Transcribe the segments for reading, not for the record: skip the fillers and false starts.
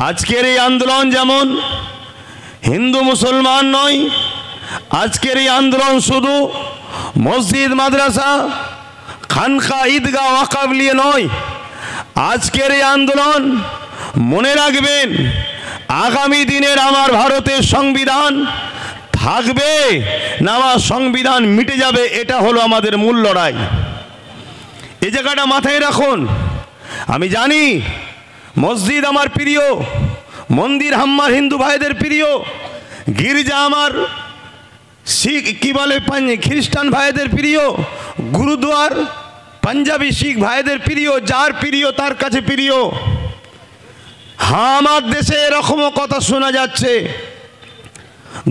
আজকের এই আন্দোলন যেমন হিন্দু মুসলমান নয়, আজকের এই আন্দোলন শুধু মসজিদ মাদ্রাসা খানকা ঈদগাহ ওয়াকফ নিয়ে নয়। আজকের এই আন্দোলন মনে রাখবেন, আগামী দিনের আমার ভারতের সংবিধান থাকবে না আমার সংবিধান মিটে যাবে, এটা হলো আমাদের মূল লড়াই। এই জায়গাটা মাথায় রাখুন। আমি জানি মসজিদ আমার প্রিয়, মন্দির আমার হিন্দু ভাইদের প্রিয়, গির্জা আমার শিখ কি বলে খ্রিস্টান ভাইদের প্রিয়, গুরুদুয়ার পাঞ্জাবি শিখ ভাইদের প্রিয়, যার প্রিয় তার কাছে প্রিয়। হ্যাঁ, আমার দেশে এরকমও কথা শোনা যাচ্ছে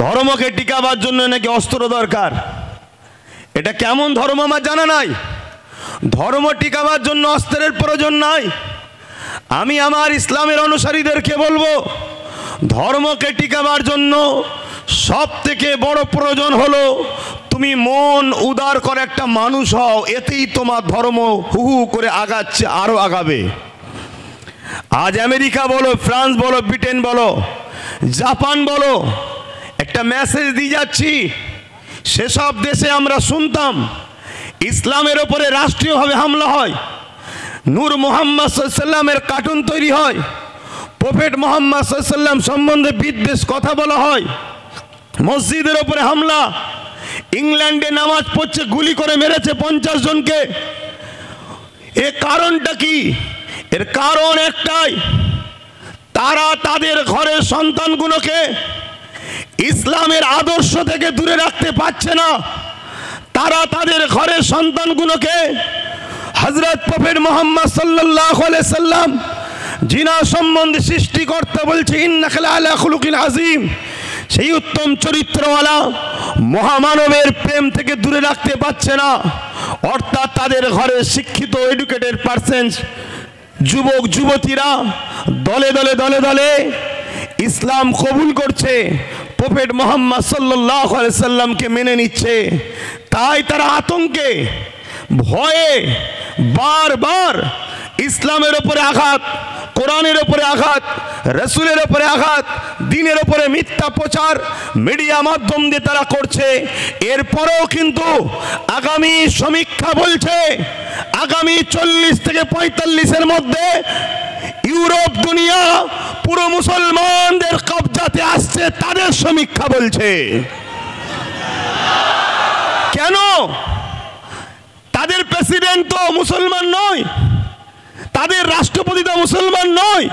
ধর্মকে টিকাবার জন্য নাকি অস্ত্র দরকার। এটা কেমন ধর্ম আমার জানা নাই। ধর্ম টিকাবার জন্য অস্ত্রের প্রয়োজন নাই। আমি আমার ইসলামের অনুসারীদেরকে বলবো, ধর্মকে টিকাবার জন্য সব থেকে বড় প্রয়োজন হলো তুমি মন উদার করে একটা মানুষ হও, এতেই তোমার ধর্ম হু হু করে আগাচ্ছে, আরো আগাবে। আজ আমেরিকা বলো, ফ্রান্স বলো, ব্রিটেন বলো, জাপান বলো, একটা মেসেজ দিয়ে যাচ্ছি। সেসব দেশে আমরা শুনতাম ইসলামের ওপরে রাষ্ট্রীয়ভাবে হামলা হয়, নূর মোহাম্মদ সাল্লাল্লাহু আলাইহি ওয়াসাল্লামের কার্টুন তৈরি হয়, প্রফেট মোহাম্মদ সাল্লাল্লাহু আলাইহি ওয়াসাল্লাম সম্বন্ধে বিদ্বেষ কথা বলা হয়, মসজিদের ওপরে হামলা, ইংল্যান্ডে নামাজ পড়ছে গুলি করে মেরেছে 50 জনকে। এর কারণটা কি? এর কারণ একটাই, তারা তাদের ঘরের সন্তানগুলোকে ইসলামের আদর্শ থেকে দূরে রাখতে পারছে না। তারা তাদের ঘরের সন্তানগুলোকে হযরত প্রফেট মুহাম্মদ সাল্লাল্লাহু আলাইহি সাল্লাম জিনা সম্বন্ধে সৃষ্টিকর্তা বলছে ইন্নাকা লাআলা খুলুকিন আযীম, সেই উত্তম চরিত্রওয়ালা মহামানবের প্রেম থেকে দূরে রাখতে পারছে না। অর্থাৎ তাদের ঘরে শিক্ষিত এডুকেটেড পারসনস, যুবক যুবতীরা দলে দলে দলে দলে ইসলাম কবুল করছে, প্রফেট মুহাম্মদ সাল্লাল্লাহু আলাইহি সাল্লামকে মেনে নিচ্ছে। তাই তারা আতঙ্কে ভয়ে বারবার ইসলামের উপরে আঘাত, কোরআনের উপরে আঘাত, রাসূলের উপরে আঘাত, দ্বীনের উপরে মিথ্যা প্রচার মিডিয়া মাধ্যম দিয়ে তারা করছে। এরপরেও কিন্তু আগামী সমীক্ষা বলছে আগামী 40 থেকে 45-এর মধ্যে ইউরোপ দুনিয়া পুরো মুসলমানদের কবজাতে আসছে, তাদের সমীক্ষা বলছে। কেন? তাদের প্রেসিডেন্ট তো মুসলমান নয়, তাদের রাষ্ট্রপতি তো মুসলমান নয়,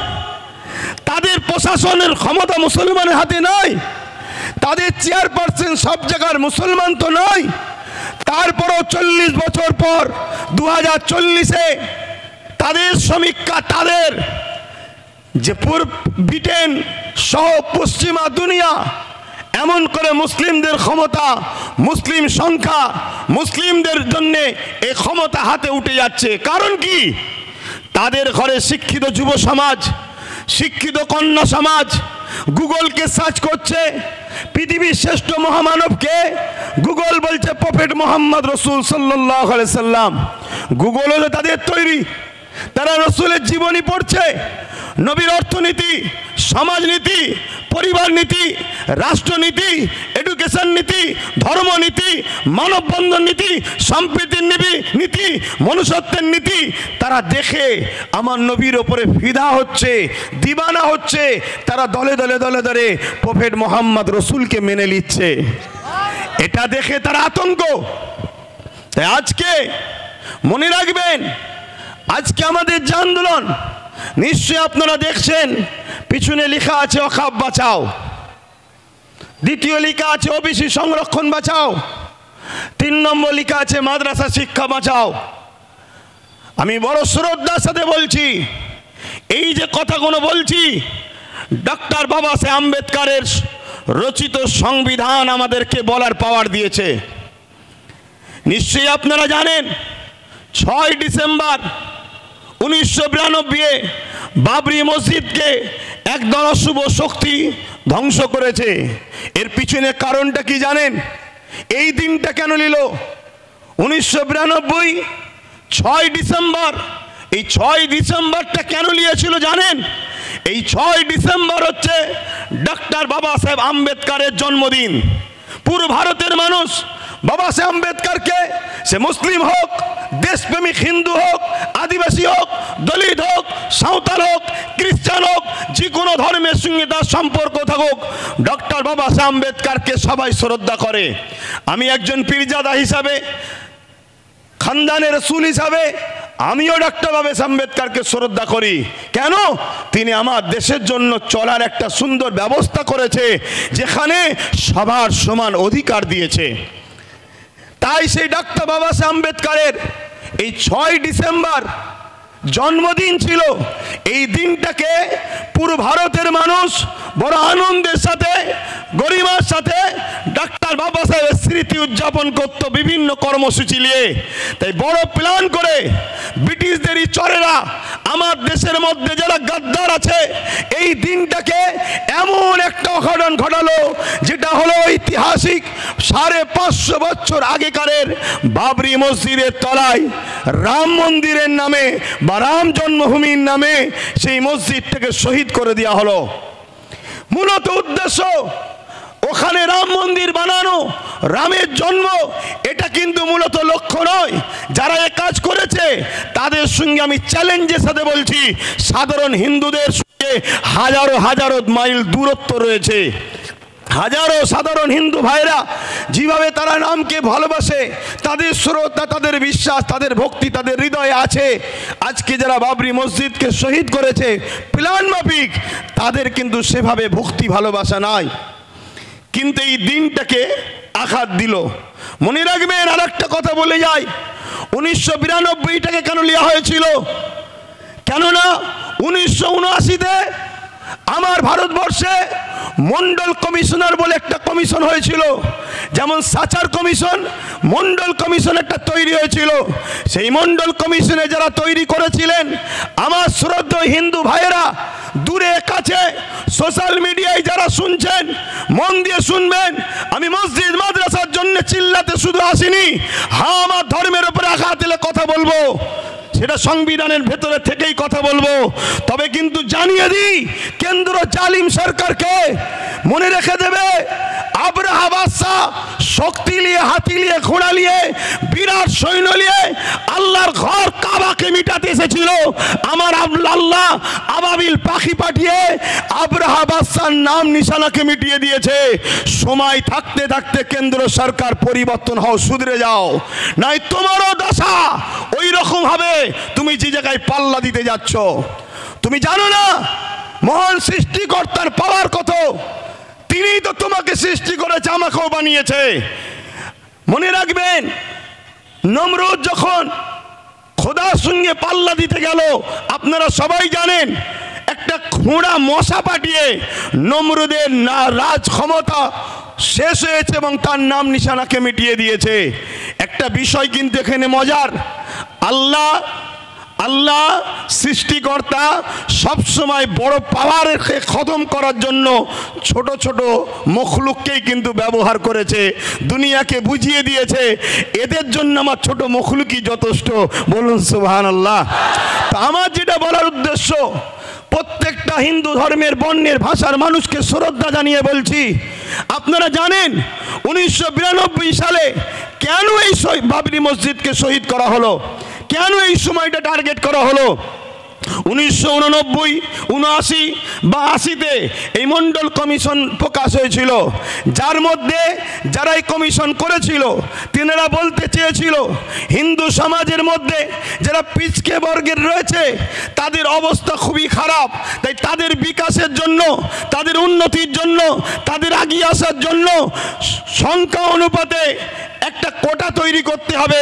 তাদের প্রশাসনের ক্ষমতা মুসলমানের হাতে নয়, তাদের চেয়ারপারসন সব জায়গার মুসলমান তো নয়। তারপরও 40 বছর পর 2040-এ তাদের সমীক্ষা, তাদের যে পূর্ব ব্রিটেন সহ পশ্চিমা দুনিয়া এমন করে মুসলিমদের ক্ষমতা, মুসলিম সংখ্যা, মুসলিমদের জন্য এই ক্ষমতা হাতে উঠে যাচ্ছে। কারণ কি? তাদের ঘরে শিক্ষিত যুব সমাজ, শিক্ষিত কন্যা সমাজ গুগলকে সার্চ করছে পৃথিবীর শ্রেষ্ঠ মহামানবকে। গুগল বলছে প্রফেট মুহাম্মদ রাসূল সাল্লাল্লাহু আলাইহি সাল্লাম। গুগল হলো তাদের তৈরি, তারা রাসূলের জীবনী পড়ছে, নবীর অর্থনীতি, সমাজনীতি, পরিবার নীতি, রাষ্ট্রনীতি, এডুকেশন নীতি, ধর্মনীতি, মানববন্ধন নীতি, সম্প্রীতির নীতি, মনুষ্যত্বের নীতি তারা দেখে আমার নবীর ওপরে ফিদা হচ্ছে, দিবানা হচ্ছে। তারা দলে দলে দলে দলে প্রফেট মুহাম্মদ রাসূলকে মেনে নিচ্ছে। এটা দেখে তারা আতঙ্ক। তাই আজকে মনে রাখবেন, আজকে আমাদের যে আন্দোলন, নিশ্চয়ই আপনারা দেখছেন পিছনে লেখা আছে ওয়াকফ বাঁচাও, দ্বিতীয় লেখা আছে ওবিসি সংরক্ষণ বাঁচাও, 3 নম্বর লেখা আছে মাদ্রাসা শিক্ষা বাঁচাও। আমি বড় শ্রদ্ধার সাথে বলছি, এই যে কথাগুলো বলছি, ডক্টর বাবা সাহেব আম্বেদকরের রচিত সংবিধান আমাদেরকে বলার পাওয়ার দিয়েছে। নিশ্চয়ই আপনারা জানেন 6 ডিসেম্বর 1992 বাবরি মসজিদকে একদল অশুভ শক্তি ধ্বংস করেছে। এর পিছনে কারণটা কি জানেন? এই দিনটা কেন নিল 1992 6 ডিসেম্বর? এই 6 ডিসেম্বরটা কেন নিয়েছিল জানেন? এই 6 ডিসেম্বর হচ্ছে ডক্টর বাবা সাহেব আম্বেদকরের জন্মদিন। পুরো ভারতের মানুষ বাবা সাহেব আম্বেদকরকে, সে মুসলিম হোক, দেশপ্রেমিক হিন্দু হোক, আদিবাসী হোক, দলিত হোক, সাঁওতাল হোক, খ্রিস্টান হোক, যে কোনো ধর্মের সঙ্গে তার সম্পর্ক থাকুক, ডক্টর বাবা সাহেব আম্বেদকরকে সবাই শ্রদ্ধা করে। আমি একজন পীরজাদা হিসাবে, খানদানের রসুল হিসাবে আমিও ডক্টর বাবা সাহেব আম্বেদকরকে শ্রদ্ধা করি। কেন? তিনি আমার দেশের জন্য চলার একটা সুন্দর ব্যবস্থা করেছে, যেখানে সবার সমান অধিকার দিয়েছে। তাই সেই ডক্টর বাবা সাহেব আম্বেদকরের এই 6 ডিসেম্বর জন্মদিন ছিল। এই দিনটাকে পুরো ভারতের মানুষ বড় আনন্দের সাথে, গরিমার সাথে ডক্টর বাবা সাহেবের স্মৃতি উদযাপন করত বিভিন্ন কর্মসূচি নিয়ে। তাই বড় প্ল্যান করে ব্রিটিশদেরই চরেরা আমার দেশের মধ্যে যারা গাদ্দার আছে, এই দিনটাকে এমন একটা অঘটন ঘটালো, যেটা হলো ঐতিহাসিক 550 বছর আগেকারের বাবরি মসজিদের তলায় রাম মন্দিরের নামে বা রাম জন্মভূমির নামে সেই মসজিদটাকে শহীদ করে দেওয়া হলো। মূলত উদ্দেশ্য ওখানে রাম মন্দির বানানো, রামের জন্ম, এটা কিন্তু মূলত লক্ষ্য নয়। যারা এ কাজ করেছে তাদের সঙ্গে আমি চ্যালেঞ্জের সাথে বলছি, সাধারণ হিন্দুদের সঙ্গে হাজারো হাজারো মাইল দূরত্ব রয়েছে। হাজারো সাধারণ হিন্দু ভাইরা যেভাবে তারা নামকে ভালোবাসে, তাদের শ্রদ্ধা, তাদের বিশ্বাস, তাদের ভক্তি তাদের হৃদয়ে আছে। আজকে যারা বাবরি মসজিদকে শহীদ করেছে প্ল্যান মাফিক, তাদের কিন্তু সেভাবে ভক্তি ভালোবাসা নাই। কিন্তু এই দিনটাকে আঘাত দিল। মনে রাখবেন, আর একটা কথা বলে যাই, 1992টাকে কেন নেওয়া হয়েছিল? কেননা 1979-তে আমার ভারতবর্ষে মন্ডল কমিশনার বলে একটা কমিশন হয়েছিল। যেমন সাচার কমিশন, মন্ডল কমিশন একটা তৈরি হয়েছিল। সেই মন্ডল কমিশনে যারা তৈরি করেছিলেন, আমার শ্রদ্ধেয় হিন্দু ভাইয়েরা দূরে কাছে সোশ্যাল মিডিয়ায় যারা শুনছেন, মন দিয়ে শুনবেন। আমি মসজিদ মাদ্রাসার জন্য চিল্লাতে শুধু আসিনি, হ্যাঁ আমার ধর্মের উপরে আঘাত এলে কথা বলবো, সেটা সংবিধানের ভেতরে থেকেই কথা বলবো। তবে কিন্তু জানিয়ে দিই, কেন্দ্র জালিম সরকারকে মনে রেখে দেবে, আব্রাহা বাদশাহ শক্তি নিয়ে, হাতি নিয়ে, ঘোড়া নিয়ে, বিরাট সৈন্য নিয়ে আল্লাহর ঘর কাবাকে মিটাতে এসেছিল। আমার আল্লাহ আবাবিল পাখি পাঠিয়ে আব্রাহা বাদশার নাম নিশানাকে মিটিয়ে দিয়েছে। সময় থাকতে থাকতে কেন্দ্র সরকার পরিবর্তন হও, শুধরে যাও, নাই তোমারও দশা ওই রকম হবে। তুমি যে জায়গায় পাল্লা দিতে যাচ্ছ, তুমি জানো না মহান সৃষ্টিকর্তার পাওয়ার কত? তিনিই তো তোমাকে সৃষ্টি করেছে, আমাকেও বানিয়েছে। মনে রাখবেন, নমরুদ যখন খোদার সঙ্গে পাল্লা দিতে গেল, আপনারা সবাই জানেন, একটা খোঁড়া মশা পাঠিয়ে নমরুদের রাজ ক্ষমতা শেষ হয়েছে এবং তার নাম নিশানাকে মিটিয়ে দিয়েছে। একটা বিষয় কিন্তু এখানে মজার, আল্লাহ সৃষ্টিকর্তা সবসময় বড় পাওয়ারকে খতম করার জন্য ছোট ছোট মখলুককেই কিন্তু ব্যবহার করেছে, দুনিয়াকে বুঝিয়ে দিয়েছে এদের জন্য আমার ছোট মখলুকই যথেষ্ট। বলুন সুবহানাল্লাহ। তো আমার যেটা বলার উদ্দেশ্য, প্রত্যেকটা হিন্দু ধর্মের, বর্ণের, ভাষার মানুষকে শ্রদ্ধা জানিয়ে বলছি, আপনারা জানেন 1992 সালে কেন এই বাবরি মসজিদকে শহীদ করা হলো? কেন এই সময়টা টার্গেট করা হলো? 1989, 79 বা 80-তে এই মন্ডল কমিশন প্রকাশ হয়েছিল, যার মধ্যে যারা এই কমিশন করেছিল তিনারা বলতে চেয়েছিল হিন্দু সমাজের মধ্যে যারা পিছকে বর্গের রয়েছে তাদের অবস্থা খুবই খারাপ, তাই তাদের বিকাশের জন্য, তাদের উন্নতির জন্য, তাদের এগিয়ে আসার জন্য সংখ্যা অনুপাতে একটা কোটা তৈরি করতে হবে,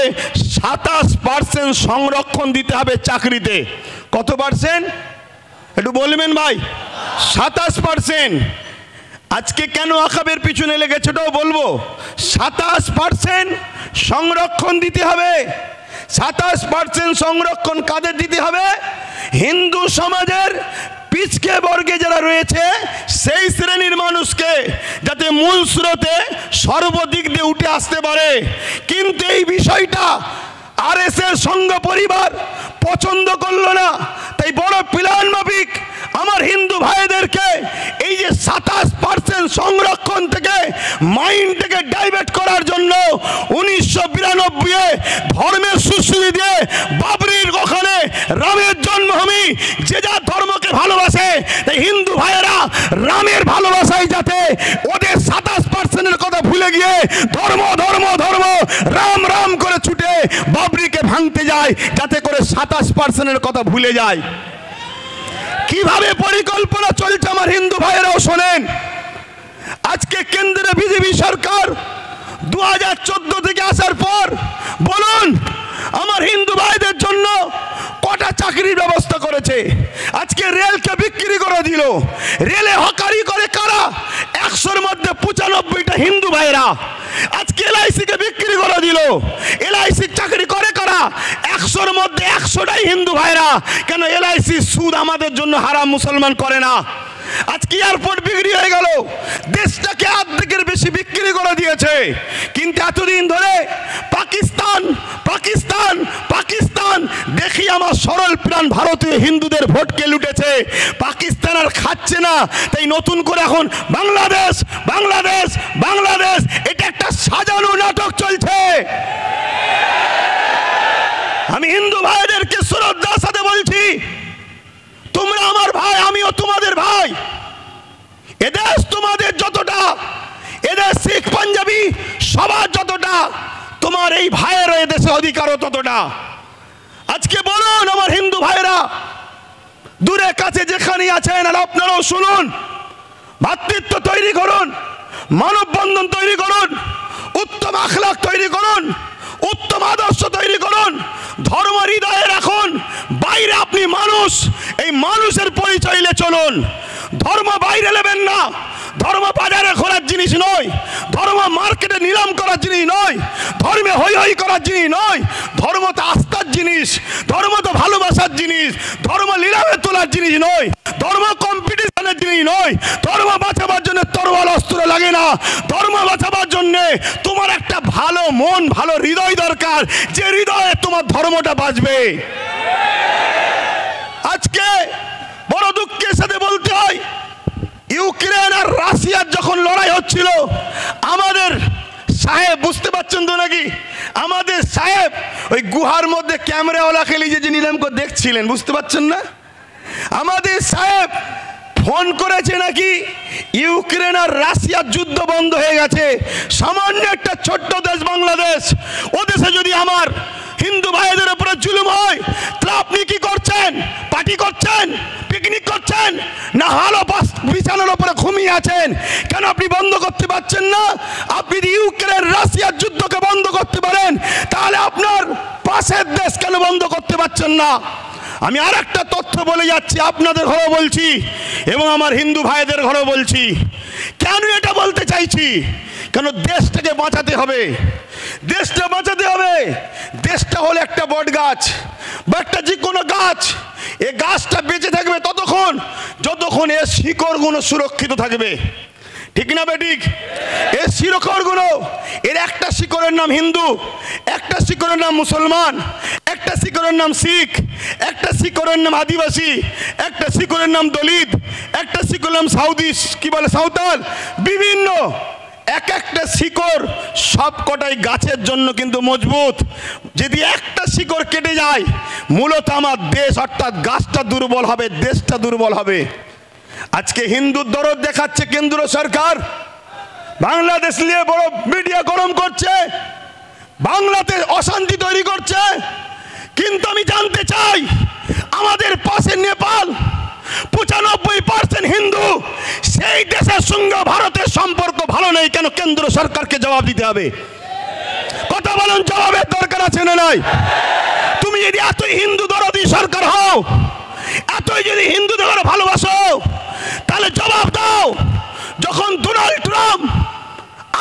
27% সংরক্ষণ দিতে হবে চাকরিতে। কত পার্সেন্ট একটু বলবেন ভাই? 27%। আজকে কেন আকাবের পিছনে লেগেছে ওটাও বলবো। 27% সংরক্ষণ দিতে হবে। 27% সংরক্ষণ কাদের দিতে হবে? হিন্দু সমাজের পিছকে বর্গে যারা রয়েছে সেই শ্রেণীর মানুষকে, যাতে মূল স্রোতে সর্বদিক দিয়ে উঠে আসতে পারে। কিন্তু এই বিষয়টা আরএসএস সংঘ পরিবার পছন্দ করলো না, তাই বড় প্ল্যান মাফিক আমার হিন্দু ভাইদেরকে এই যে 27% সংরক্ষণ থেকে মাইন্ড থেকে ডাইভার্ট করার জন্য 1992 ধর্মের সুশ্রুতি দিয়ে বাবরির ওখানে রামের জন্মভূমি, যে যা ধর্মকে ভালোবাসে, তাই হিন্দু ভাইয়েরা রামের ভালোবাসায় যাতে ওদের 27%-এর কথা ভুলে গিয়ে ধর্ম ধর্ম ধর্ম রাম রাম করে ছুটে বাবরিকে ভাঙতে যায়, যাতে করে 27%-এর কথা ভুলে যায়। কিভাবে পরিকল্পনা চলছে আমার হিন্দু ভাইয়েরাও শোনেন। আজকে কেন্দ্রে বিজেপি সরকার 2014 থেকে আসার পর বলুন আমার হিন্দু ভাইদের জন্য কটা চাকরির ব্যবস্থা করেছে। আজকে রেলকে বিক্রি করে দিল। রেলে হকারি করে কারা? 100-র মধ্যে 95টা হিন্দু ভাইরা। আজকে এলআইসিকে বিক্রি করে দিল। এলআইসি চাকরি করে কারা? 100-র মধ্যে 100টাই হিন্দু ভাইরা। কেন? এলআইসি সুদ আমাদের জন্য হারাম, মুসলমান করে না। আজকে এয়ারপোর্ট বিক্রি হয়ে গেল, দেশটাকে অর্ধেকের বেশি বিক্রি করে দিয়েছে। কিন্তু এতদিন ধরে পাকিস্তান পাকিস্তান পাকিস্তান দেখি আমার সরল প্রাণ ভারতীয় হিন্দুদের ভোটকে লুটেছে। পাকিস্তান আর খাচ্ছে না, তাই নতুন করে এখন বাংলাদেশ বাংলাদেশ বাংলাদেশ, এটা একটা সাজানো নাটক চলছে। আমি হিন্দু ভাইদেরকে শ্রদ্ধার সাথে বলছি, তোমরা আমার ভাই, আমিও তোমাদের ভাই। এদেশ তোমাদের যতটা, এদেশ শিখ পাঞ্জাবি সবার যতটা, তোমার এই ভাইয়ের এদেশে অধিকারও ততটা। আজকে বলুন আমার হিন্দু ভাইরা দূরে কাছে যেখানেই আছেন, আর আপনারাও শুনুন, ভ্রাতৃত্ব তৈরি করুন, মানববন্ধন তৈরি করুন, উত্তম আখলাক তৈরি করুন, উত্তম আদর্শ তৈরি করুন, ধর্ম হৃদয়ে রাখুন। বাইরে আপনি মানুষ, এই মানুষের পরিচয় নিয়ে চলুন। ধর্ম বাইরে নেবেন না। ধর্ম বাজারে ঘোরার জিনিস নয়, ধর্ম মার্কেটে নিলাম করার জিনিস নয়, ধর্মে হই হই করার জিনিস নয়। ধর্ম তো আস্থার জিনিস, ধর্ম তো ভালোবাসার জিনিস, ধর্ম নিলামে তোলার জিনিস নয়, ধর্ম কম্পিটিশনের জিনিস নয়। ধর্ম বাঁচাবার জন্য তরোয়াল অস্ত্র লাগে না। ধর্ম বাঁচাবার জন্য তোমার একটা ভালো মন, ভালো হৃদয় দরকার, যে হৃদয়ে তোমার ধর্মটা বাঁচবে। আজকে বড় দুঃখের সাথে বলতে হয়, ইউক্রেন আর রাশিয়ার যখন লড়াই হচ্ছিল, আমাদের সাহেব, বুঝতে পারছেন তো নাকি, আমাদের সাহেব ওই গুহার মধ্যে ক্যামেরাওয়ালা খেলি যে নিলাম করে দেখছিলেন, বুঝতে পারছেন না? আমাদের সাহেব ফোন করেছে নাকি ইউক্রেন আর রাশিয়ার যুদ্ধ বন্ধ হয়ে গেছে। সামান্য একটা ছোট্ট দেশ বাংলাদেশ, ও দেশে যদি আমার হিন্দু ভাইদের উপরে জুলুম হয়, তাহলে আপনি কি করছেন? পার্টি করছেন, পিকনিক করছেন, না হালো বিছানার উপরে ঘুমিয়ে আছেন? কেন আপনি বন্ধ করতে পারছেন না? আপনি যদি ইউক্রেন রাশিয়ার যুদ্ধকে বন্ধ করতে পারেন, তাহলে আপনার পাশের দেশ কেন বন্ধ করতে পারছেন না? আমি আর একটা তথ্য বলে যাচ্ছি, আপনাদের ঘরেও বলছি এবং আমার হিন্দু ভাইদের ঘরেও বলছি। কেন এটা বলতে চাইছি? কেন দেশটাকে বাঁচাতে হবে, দেশটা বাঁচাতে হবে। দেশটা হলো একটা বট গাছ বা একটা যে কোনো গাছ। এই গাছটা বেঁচে থাকবে ততক্ষণ যতক্ষণ এর শিকড়গুলো সুরক্ষিত থাকবে, ঠিক না বেঠিক? এর শিকড়গুলো, এর একটা শিকড়ের নাম হিন্দু, একটা শিকড়ের নাম মুসলমান, একটা শিকড়ের নাম শিখ, একটা শিকড়ের নাম আদিবাসী, একটা শিকড়ের নাম দলিত, একটা শিকড়ের নাম সাউদি, কি বলে সাঁওতাল, বিভিন্ন এক একটা শিকড় সব কটাই গাছের জন্য কিন্তু মজবুত। যদি একটা শিকড় কেটে যায়, মূলত আমার দেশ অর্থাৎ গাছটা দুর্বল হবে, দেশটা দুর্বল হবে। আজকে হিন্দুর দরদ দেখাচ্ছে কেন্দ্র সরকার, বাংলাদেশ নিয়ে বড় মিডিয়া গরম করছে, বাংলাতে অশান্তি তৈরি করছে। কিন্তু আমি জানতে চাই, আমাদের পাশে নেপাল 95% হিন্দু, সেই দেশের সঙ্গে ভারতের সম্পর্ক ভালো নেই কেন? কেন্দ্র সরকারকে জবাব দিতে হবে। কথা বলুন, জবাবের দরকার আছে না নাই? তুমি যদি এতই হিন্দু দরদি সরকার হও, এতই যদি হিন্দুদের ভালোবাসো, তাহলে জবাব দাও। যখন ডোনাল্ড ট্রাম্প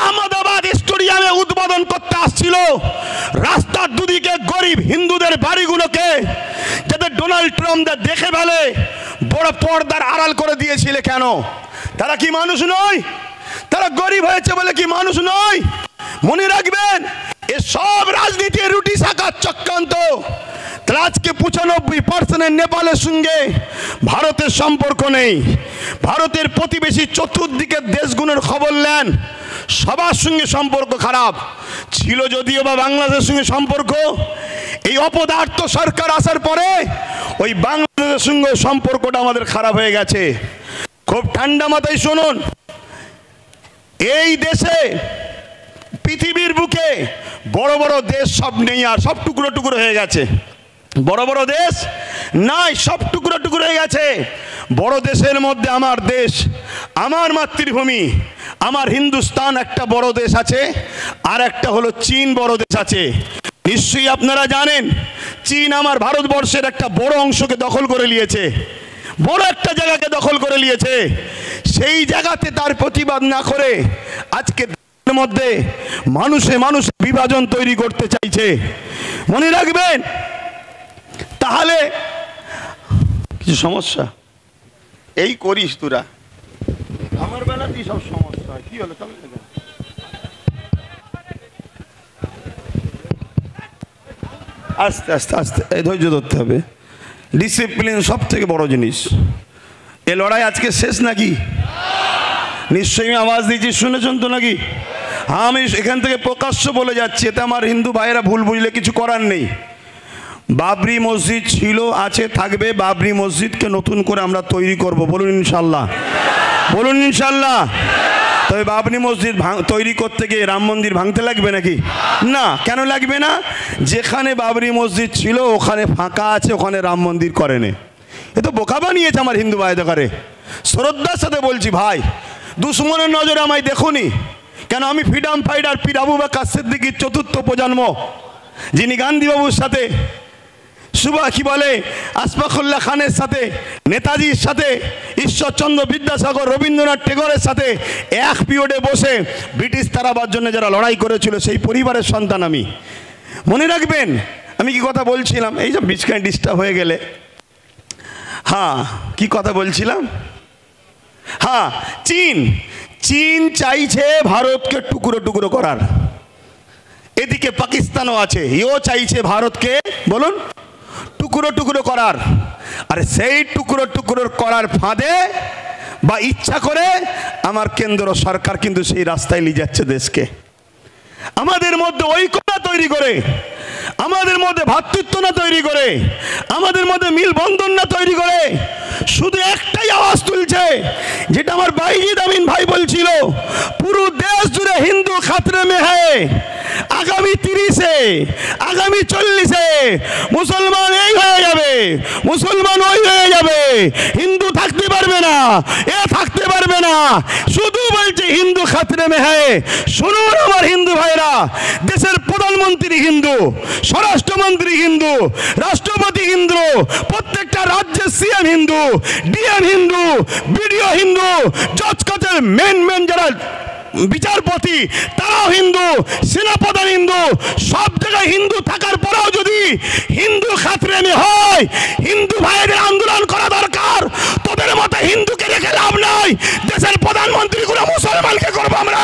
আহমেদাবাদ স্টেডিয়ামে উদ্বোধন করতে আসছিল, রাস্তার দুদিকে গরিব হিন্দুদের বাড়িগুলোকে যাতে ডোনাল্ড ট্রাম্প দেখে ফেলে, বড় পর্দার আড়াল করে দিয়েছিলে কেন? তারা কি মানুষ নয়? তারা গরিব হয়েছে বলে কি মানুষ নয়? মনে রাখবেন, এ সব রাজনীতির রুটি শাখার চক্রান্ত। তাহলে আজকে 95% নেপালের সঙ্গে ভারতের সম্পর্ক নেই। ভারতের প্রতিবেশী চতুর্দিকের দেশগুলোর খবর নেন, সবার সঙ্গে সম্পর্ক খারাপ ছিল। যদিও বা বাংলাদেশের সঙ্গে সম্পর্ক, এই অপদার্থ সরকার আসার পরে ওই বাংলাদেশের সঙ্গে সম্পর্কটা আমাদের খারাপ হয়ে গেছে। খুব ঠান্ডা মাথায় শুনুন, এই দেশে পৃথিবীর বুকে বড় বড় দেশ সব নেই, আর সব টুকরো টুকরো হয়ে গেছে। বড় বড় দেশ নাই, সব টুকরো টুকরো হয়ে গেছে। বড় দেশের মধ্যে আমার দেশ, আমার মাতৃভূমি, আমার হিন্দুস্তান একটা বড় দেশ আছে, আর একটা হলো চীন বড় দেশ আছে। নিশ্চয়ই আপনারা জানেন চীন আমার ভারতবর্ষের একটা বড় অংশকে দখল করে নিয়েছে, বড় একটা জায়গাকে দখল করে নিয়েছে। সেই জায়গাতে তার প্রতিবাদ না করে আজকে মধ্যে মানুষে মানুষ বিভাজন তৈরি করতে চাইছে। মনে রাখবেন, তাহলে কিছু সমস্যা এই করিস তোরা, আমার বেলাতেই সব সমস্যা হয়। কি হলো? আস্তে আস্তে আস্তে এই ধৈর্য ধরতে হবে। ডিসিপ্লিন সব থেকে বড় জিনিস। এ লড়াই আজকে শেষ নাকি? নিশ্চয়ই আমি আওয়াজ দিয়েছি, শুনেছেন তো নাকি? হ্যাঁ, আমি এখান থেকে প্রকাশ্য বলে যাচ্ছি, এতে আমার হিন্দু ভাইয়েরা ভুল বুঝলে কিছু করার নেই। বাবরি মসজিদ ছিল, আছে, থাকবে। বাবরি মসজিদকে নতুন করে আমরা তৈরি করব, বলুন ইনশাল্লাহ, বলুন ইনশাল্লাহ। তবে বাবরি মসজিদ তৈরি করতে গিয়ে রাম মন্দির ভাঙতে লাগবে নাকি? না। কেন লাগবে না? যেখানে বাবরি মসজিদ ছিল ওখানে ফাঁকা আছে, ওখানে রাম মন্দির করেনি। এ তো বোকা বানিয়েছে আমার হিন্দু ভাইদের করে। শ্রদ্ধার সাথে বলছি ভাই, দুশ্মনের নজরে আমায় দেখুনি কেন? আমি ফ্রিডম ফাইটার পীর আবু বকর সিদ্দিকীর চতুর্থ প্রজন্ম, যিনি গান্ধীবাবুর সাথে, কি বলে, আশফাকুল্লাহ খানের সাথে, নেতাজির সাথে, ঈশ্বরচন্দ্র বিদ্যাসাগর, রবীন্দ্রনাথ টেগরের সাথে এক পিরিয়ডে বসে ব্রিটিশ তাড়াবার জন্য যারা লড়াই করেছিল, সেই পরিবারের সন্তান আমি। মনে রাখবেন আমি কি কথা বলছিলাম? এই যে বিছখানে ডিস্টার্ব হয়ে গেলে, হ্যাঁ কি কথা বলছিলাম? হ্যাঁ, চীন চাইছে ভারতকে টুকরো টুকরো করার। এদিকে পাকিস্তানও আছে, এও চাইছে ভারতকে, বলুন, টুকরো টুকরো করার। আর সেই টুকরো টুকরো করার ফাঁদে বা ইচ্ছা করে আমার কেন্দ্র সরকার কিন্তু সেই রাস্তায় নিয়ে যাচ্ছে দেশকে। আমাদের মধ্যে ঐক্যতা তৈরি করে, আমাদের মধ্যে ভ্রাতৃত্ব না তৈরি করে, আমাদের মধ্যে মিলবন্ধন না তৈরি করে, শুধু একটাই আওয়াজ তুলছে, যেটা আমার বাইজিদ আমিন ভাই বলছিল, পুরো দেশ জুড়ে হিন্দু খাতরে মে হ্যায়। আগামী 30-এ, আগামী 40-এ মুসলমান এই হয়ে যাবে, মুসলমান ওই হয়ে যাবে, হিন্দু থাকতে পারবে না, এ থাকতে পারবে না। শুধু বলছে হিন্দু খাতরে মে হ্যায়। শুনুন আমার হিন্দু ভাইরা, দেশের প্রধানমন্ত্রী হিন্দু, স্বরাষ্ট্রমন্ত্রী হিন্দু, রাষ্ট্রপতি হিন্দু, প্রত্যেকটা রাজ্যের CM Hindu, DM Hindu, BDO Hindu, জজ কোর্টের মেন যারা বিচারপতি তারাও হিন্দু, সেনাপ্রধান হিন্দু, সব জায়গায় হিন্দু থাকার পরেও যদি হিন্দু খাতরেমি হয়, হিন্দু ভাইদের আন্দোলন করা দরকার। তোদের মতো হিন্দুকে রেখে লাভ নাই, দেশের প্রধানমন্ত্রীগুলো মুসলমানকে করবো আমরা।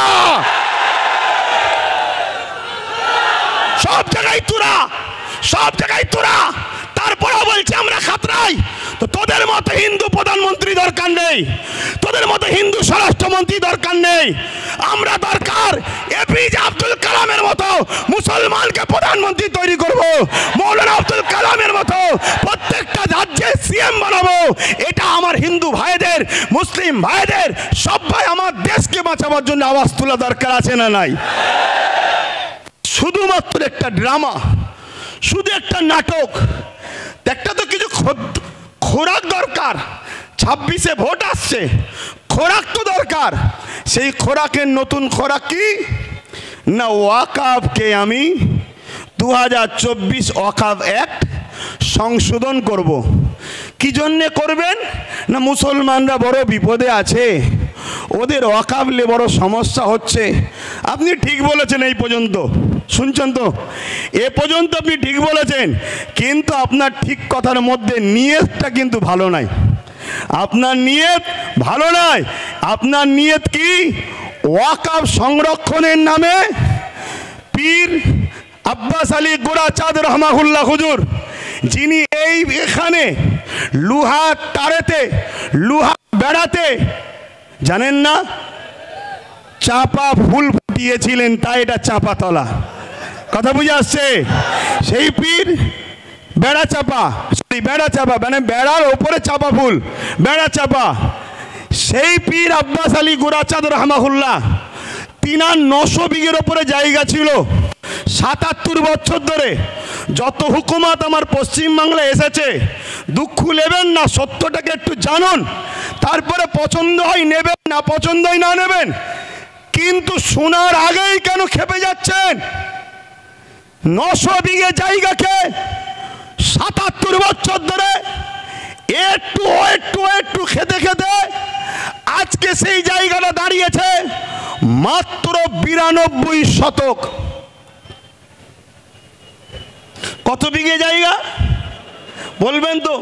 সব জায়গায় তোরা, সব জায়গায় তোরা, তারপরেও বলছে আমরা খাতরাই। তো তোদের মতো হিন্দু প্রধানমন্ত্রী দরকার নেই, তোদের মতো হিন্দু স্বরাষ্ট্রমন্ত্রী দরকার নেই। আমরা দরকার এপিজে আব্দুল কালামের মতো মুসলমানকে প্রধানমন্ত্রী তৈরি করব, মৌলানা আব্দুল কালামের মতো প্রত্যেকটা রাজ্যে সিএম বানাবো। এটা আমার হিন্দু ভাইদের, মুসলিম ভাইদের, সব ভাই আমার দেশকে বাঁচাবার জন্য আওয়াজ তোলা দরকার আছে না নাই? শুধুমাত্র একটা ড্রামা, শুধু একটা নাটক, একটা তো কিছু খোরাক দরকার। 26-এ ভোট আসছে, খোরাক তো দরকার। সেই খোরাকের নতুন খোরাক কি না, ওয়াকফকে আমি 2024 ওয়াকফ অ্যাক্ট সংশোধন করব। কি জন্যে করবেন না, মুসলমানরা বড় বিপদে আছে, ওদের ওয়াকফে বড় সমস্যা হচ্ছে। আপনি ঠিক বলেছেন, এই পর্যন্ত শুনছেন তো, এ পর্যন্ত আপনি ঠিক বলেছেন, কিন্তু আপনার ঠিক কথার মধ্যে নিয়তটা কিন্তু ভালো নাই। আপনার নিয়ত ভালো নয়। আপনার নিয়ত কি? ওয়াকফ সংরক্ষণের নামে পীর আব্বাস আলী গোরা চাঁদ রহমাহুল্লাহ হুজুর যিনি এই এখানে লোহা তারেতে লোহা বেড়াতে জানেন না চাপা ফুল ফুটিয়েছিলেন, তাই এটা চাপাতলা। কথা বুঝে আসছে? সেই পীর বেড়া চাপা, বেড়া চাপা মানে বেড়ার ওপরে চাপা ফুল, বেড়া চাপা। সেই পীর আব্বাস আলী গোরাচাঁদ রহমাহুল্লাহ, তিনার 900 বিঘের ওপরে জায়গা ছিল। 77 বছর ধরে যত হুকুমত আমার পশ্চিমবাংলায় এসেছে, দুঃখ নেবেন না, সত্যটাকে একটু জানুন, তারপরে পছন্দ হয় নেবেন, না পছন্দ হয় না নেবেন। কিন্তু শোনার আগেই কেন খেপে যাচ্ছেন? 900 বিঘে জায়গাকে 77 বছর ধরে একটু একটু একটু খেতে খেতে আজকে সেই জায়গাটা দাঁড়িয়েছে মাত্র 92 শতক। কত বিঘে জায়গা বলবেন তো?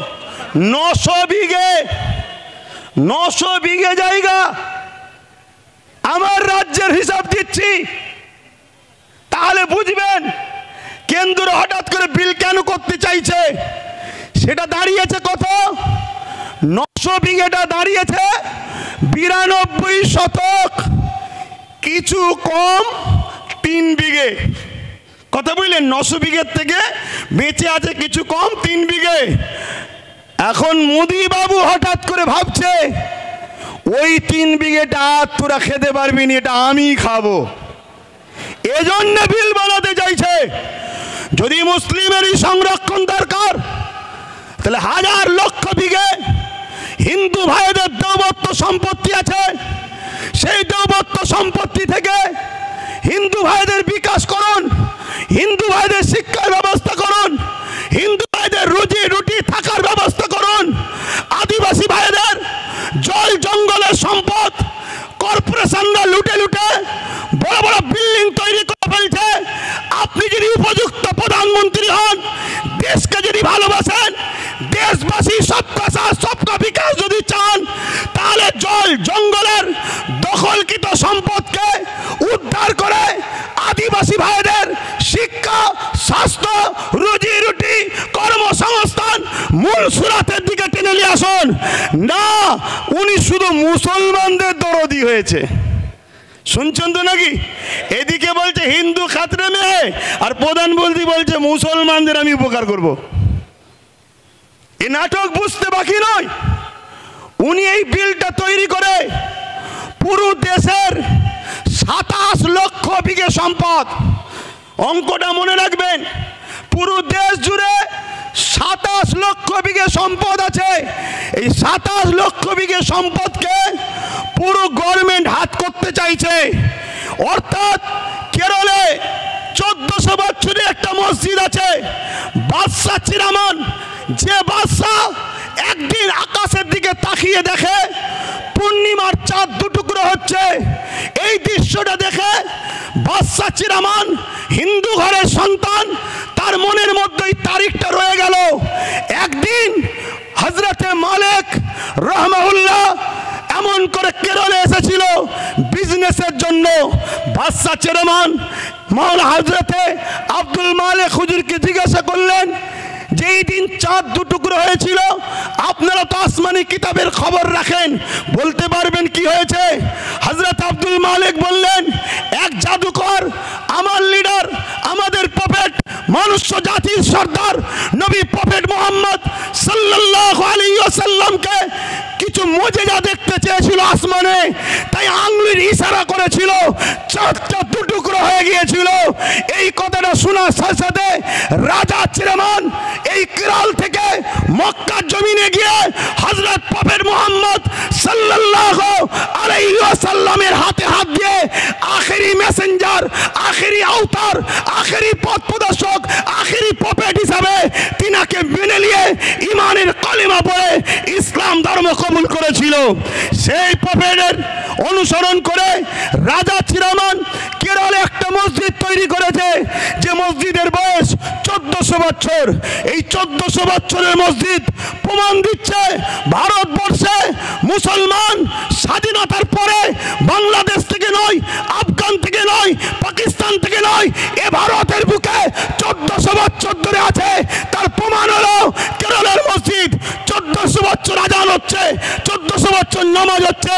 900 বিঘে। 900 বিঘে জায়গা আমার রাজ্যের হিসাব দিচ্ছি, তাহলে বুঝবেন কেন্দ্র হঠাৎ করে বিল কেন করতে চাইছে। সেটা দাঁড়িয়েছে কত? 900 বিঘেটা দাঁড়িয়েছে 92 শতক, কিছু কম 3 বিঘে। কথা বুঝলেন? 900 বিঘের থেকে বেঁচে আছে কিছু কম 3 বিঘে। এখন মোদি বাবু হঠাৎ করে ভাবছে ওই 3 বিঘেটা তোরা খেতে পারবি না, এটা আমি খাবো, এজন্য বিল বানাতে চাইছে। যদি মুসলিমেরই সংরক্ষণ দরকার, তাহলে হাজার লক্ষ বিঘে হিন্দু ভাইদের দেবত্ব সম্পত্তি আছে, সেই দেবত্ব সম্পত্তি থেকে হিন্দু ভাইদের বিকাশ করুন, হিন্দু ভাইদের শিক্ষার ব্যবস্থা করুন, হিন্দু ভাইদের রুজি রুটি থাকার ব্যবস্থা করুন। আদিবাসী ভাইদের জল জঙ্গলের সম্পদ কর্পোরেশনরা লুটে লুটে বড় বড় বিল্ডিং তৈরি করে ফেলছে। আপনি যদি উপযুক্ত প্রধানমন্ত্রী হন, দেশকে যদি ভালোবাসেন, দেশবাসী সবকা সাথ সবকা বিকাশ যদি চান, তাহলে জল জঙ্গলের দখলকৃত সম্পদকে উদ্ধার করে আদিবাসী ভাইদের শিক্ষা, স্বাস্থ্য, রুজি রুটি, কর্মসংস্থান মূল সুরাতের দিকে টেনে নিয়ে আসুন। না, উনি শুধু মুসলমানদের দরদি হয়েছে। শুনছেন তো নাকি? এদিকে বলছে হিন্দু খাতরে মেয়ে, আর প্রধানমন্ত্রী বলছে মুসলমানদের আমি উপকার করব। এই নাটক বুঝতে বাকি নয়। উনি এই বিলটা তৈরি করে পুরো দেশের 27 লক্ষ বিঘে সম্পদ, অঙ্কটা মনে রাখবেন, পুরো দেশ জুড়ে 27 লক্ষ বিঘে সম্পদ আছে। এই 27 লক্ষ বিঘে সম্পদকে পুরো গভর্নমেন্ট হাত করতে চাইছে। অর্থাৎ কেরলে 1400 বছরের একটা মসজিদ আছে, বাদশাহ চিরামান, যে বাদশাহ একদিন আকাশের দিকে তাকিয়ে দেখে পূর্ণিমার চাঁদ দুটুকরো হচ্ছে, এই দৃশ্যটা দেখে বাদশাহ চিরামান, হিন্দু ঘরের সন্তান, তার মনের মধ্যেই তারিখটা রয়ে গেল। একদিন হযরতে মালিক রহমাহুল্লাহ এমন করে কেরলে এসেছিল বিজনেসের জন্য। বাদশাহ চিরামান মাওলানা হযরতে আব্দুল মালিক হুজুরকে জিজ্ঞাসা করলেন, যেই দিন চাঁদ দুটুকরো হয়েছিল, আপনারা তো আসমানি কিতাবের খবর রাখেন, বলতে পারবেন কি হয়েছে? হযরত আব্দুল মালিক বললেন, এক জাদুকর আমার লিডার, আমাদের প্রফেট, মনুষ্য জাতির সর্দার নবী প্রফেট মুহাম্মদ সাল্লাল্লাহু আলাইহি ওয়াসাল্লামকে কিছু মুজিজা দেখতে চেয়েছিল আসমানে, তাই আঙ্গুলের ইশারা করেছিল, চাঁদটা দুটুকরো হয়ে গিয়েছিল। এই কথাটা শোনার সাথে সাথে রাজা চিরামান এই কেরল থেকে মক্কার জমিনে গিয়ে হযরত প্রফেট মুহাম্মদ সাল্লাল্লাহু আলাইহি ওয়াসাল্লামের হাতে হাত দিয়ে আখেরি মেসেঞ্জার, আখেরি আওতার, আখেরি পথ প্রদর্শক, আখেরি প্রফেট হিসাবে তিনাকে মেনে নিয়ে ইমানের কলিমা পড়ে ইসলাম ধর্ম কবুল করেছিল। সেই প্রফেটের অনুসরণ করে রাজা চিরামান কেরলে একটা মসজিদ তৈরি করেছে, যে মসজিদের বয়স 1400 বছর। এই 1400 বছরের মসজিদ প্রমাণ দিচ্ছে ভারতবর্ষে মুসলমান স্বাধীনতার পরে বাংলাদেশ থেকে নয়, আফগান থেকে নয়, পাকিস্তান থেকে নয়, এ ভারতের বুকে 1400 বছর ধরে আছে। তার প্রমাণ হলো কেরলের মসজিদ 1400 বছর আজান হচ্ছে, 1400 বছর নামাজ হচ্ছে।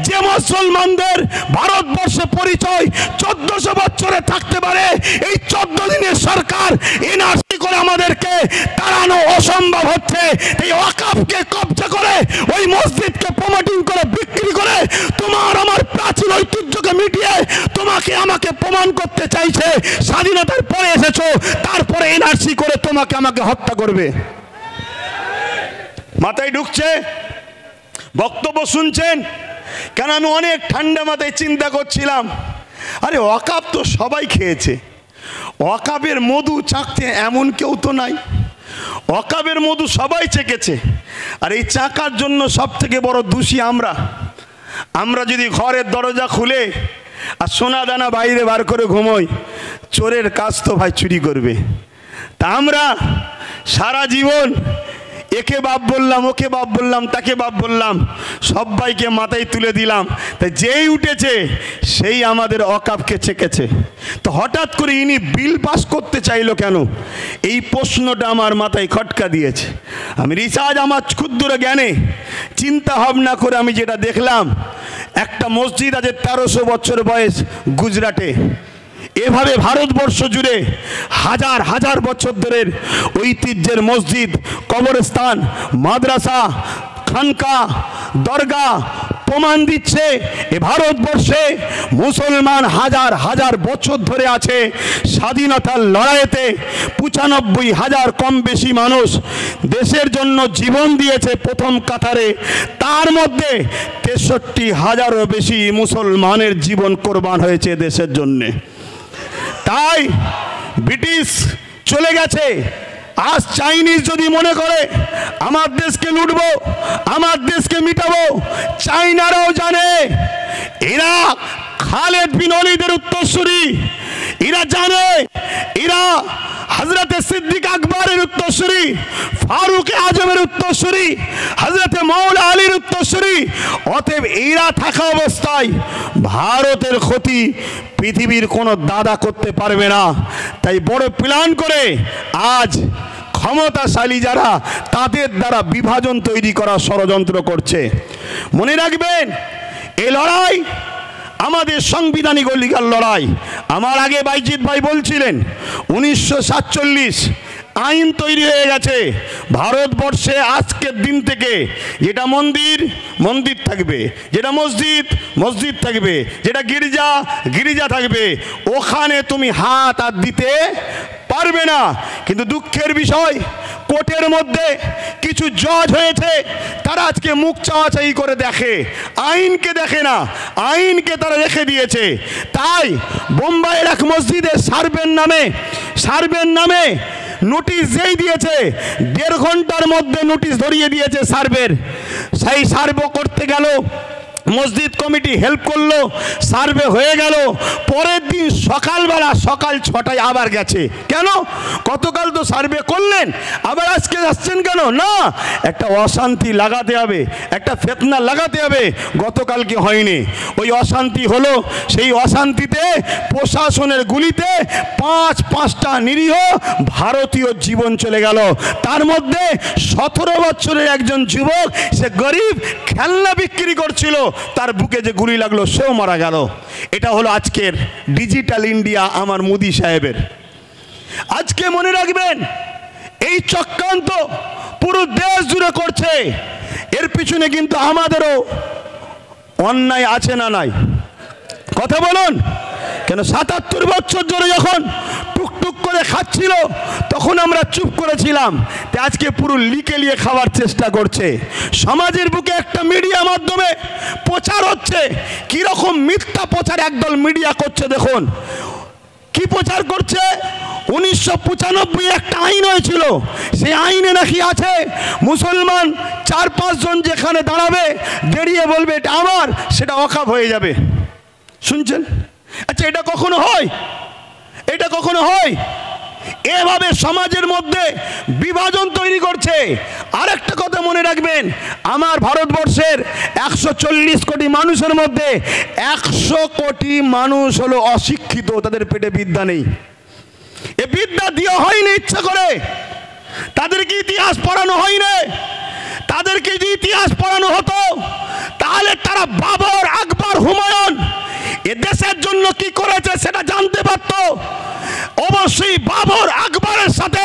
যে মুসলমানদের ভারতবর্ষে পরিচয় 1400 বছরে থাকতে পারে, এই 14 দিনের সরকার এনআরসি করে আমাদেরকে তাড়ানো অসম্ভব হচ্ছে। এই ওয়াকফকে কবজা করে ওই মসজিদকে প্রমোটিং করে বিক্রি করে তোমার আমার প্রাচীন ঐতিহ্যকে মিটিয়ে তোমাকে আমাকে প্রমাণ করতে চাইছে স্বাধীনতার পরে এসেছো, তারপরে এনআরসি করে তোমাকে আমাকে হত্যা করবে। মাথায় ঢুকছে? বক্তব্য শুনছেন? কেন আমি অনেক ঠান্ডা মাথায় চিন্তা করছিলাম, আরে ওয়াকফ তো সবাই খেয়েছে, ওয়াকফের মধু চাকতে এমন কেউ তো নাই। ওয়াকফের মধু সবাই চেকেছে, আর এই চাকার জন্য সব থেকে বড় দোষী আমরা। আমরা যদি ঘরের দরজা খুলে আর সোনা দানা বাইরে বার করে ঘুমোই, চোরের কাজ তো ভাই চুরি করবে। তা আমরা সারা জীবন একে বাপ বললাম, ওকে বাপ বললাম, তাকে বাপ বললাম, সবাইকে মাথায় তুলে দিলাম। তাই যেই উঠেছে সেই আমাদের ওয়াকফকে চেকেছে। তো হঠাৎ করে ইনি বিল পাস করতে চাইলো কেন, এই প্রশ্নটা আমার মাথায় খটকা দিয়েছে। আমি রিসার্চ আমার ক্ষুদ্র জ্ঞানে চিন্তা ভাবনা করে আমি যেটা দেখলাম, একটা মসজিদ আছে 1300 বছর বয়স গুজরাটে। এভাবে ভারতবর্ষ জুড়ে হাজার হাজার বছর ধরে ঐতিহ্যের মসজিদ, কবরস্থান, মাদ্রাসা, খানকা, দরগা প্রমাণ দিচ্ছে এ ভারতবর্ষে মুসলমান হাজার হাজার বছর ধরে আছে। স্বাধীনতার লড়াইতে 95,000 কম বেশি মানুষ দেশের জন্য জীবন দিয়েছে প্রথম কাতারে, তার মধ্যে 63,000-এরও বেশি মুসলমানের জীবন কোরবান হয়েছে দেশের জন্যে। তাই ব্রিটিশ চলে গেছে, আজ চাইনিজ যদি মনে করে আমার দেশকে লুটবো, আমার দেশকে মিটাবো, চাইনারাও জানে এরা খালেদ বিন ওয়ালিদের উত্তরসূরি, এরা জানে এরা হযরতে সিদ্দিক আকবরের উত্তরসূরি, ফারুক আজমের উত্তরসূরি, হযরতে মাওলা আলীর উত্তরসূরি। অতএব এরা থাকা অবস্থায় ভারতের ক্ষতি পৃথিবীর কোনো দাদা করতে পারবে না। তাই বড় প্ল্যান করে আজ ক্ষমতাশালী যারা তাদের দ্বারা বিভাজন তৈরি করার ষড়যন্ত্র করছে। মনে রাখবেন, এই লড়াই আমাদের সাংবিধানিক অধিকার লড়াই। আমার আগে বাইজিৎ ভাই বলছিলেন 1947 আইন তৈরি হয়ে গেছে ভারতবর্ষে। আজকের দিন থেকে যেটা মন্দির মন্দির থাকবে, যেটা মসজিদ মসজিদ থাকবে, যেটা গির্জা গির্জা থাকবে, ওখানে তুমি হাত আর দিতে পারবে না। কিন্তু দুঃখের বিষয়, কোর্টের মধ্যে কিছু জজ হয়েছে, তারা আজকে মুখ চাওয়াচাই করে দেখে, আইনকে দেখে না, আইনকে তারা রেখে দিয়েছে। তাই বোম্বাইয়ের এক মসজিদে সার্ভের নামে নোটিশ যেই দিয়েছে, 1.5 ঘন্টার মধ্যে নোটিশ ধরিয়ে দিয়েছে সার্ভের। সেই সার্ভে করতে গেল, মসজিদ কমিটি হেল্প করলো, সার্ভে হয়ে গেল। পরের দিন সকালবেলা সকাল 6টায় আবার গেছে। কেন? গতকাল তো সার্ভে করলেন, আবার আজকে আসছেন কেন? না, একটা অশান্তি লাগাতে হবে, একটা ফিতনা লাগাতে হবে। গতকালকে হয়নি, ওই অশান্তি হলো। সেই অশান্তিতে প্রশাসনের গুলিতে 5টা নিরীহ ভারতীয় জীবন চলে গেল। তার মধ্যে 17 বছরের একজন যুবক, সে গরিব, খেলনা বিক্রি করছিল, তার বুকে যে গুলি লাগলো সেও মারা গেল। এটা হলো আজকের ডিজিটাল ইন্ডিয়া আমার মোদি সাহেবের। আজকে মনে রাখবেন, এই চক্রান্ত পুরো দেশ জুড়ে করছে। এর পিছনে কিন্তু আমাদেরও অন্যায় আছে না নাই? কথা বলুন। কেন 77 বছর ধরে যখন টুকটুক করে খাচ্ছিল তখন আমরা চুপ করেছিলাম, তাই আজকে পুরো লিকে লিয়ে খাওয়ার চেষ্টা করছে। সমাজের বুকে একটা মিডিয়া মাধ্যমে প্রচার হচ্ছে, কিরকম মিথ্যা প্রচার একদল মিডিয়া করছে। দেখুন কি প্রচার করছে। 1995 একটা আইন হয়েছিল, সেই আইনে নাকি আছে মুসলমান 4-5 জন যেখানে দাঁড়াবে, দাঁড়িয়ে বলবে এটা আমার, সেটা ওয়াকফ হয়ে যাবে। শুনছেন? আচ্ছা, এটা কখনো হয়? এটা কখনো হয়? এভাবে সমাজের মধ্যে বিভাজন তৈরি করছে। আরেকটা কথা মনে রাখবেন, আমার ভারতবর্ষের 140 কোটি মানুষের মধ্যে 100 কোটি মানুষ হলো অশিক্ষিত, তাদের পেটে বিদ্যা নেই। এ বিদ্যা দেওয়া হয়নি ইচ্ছা করে। তাদেরকে ইতিহাস পড়ানো হয় না। তাদেরকে যদি ইতিহাস পড়ানো হতো তাহলে তারা বাবর, আকবর, হুমায়ুন এ দেশের জন্য কি করেছে সেটা জানতে পারত। অবশ্যই বাবর, আকবরের সাথে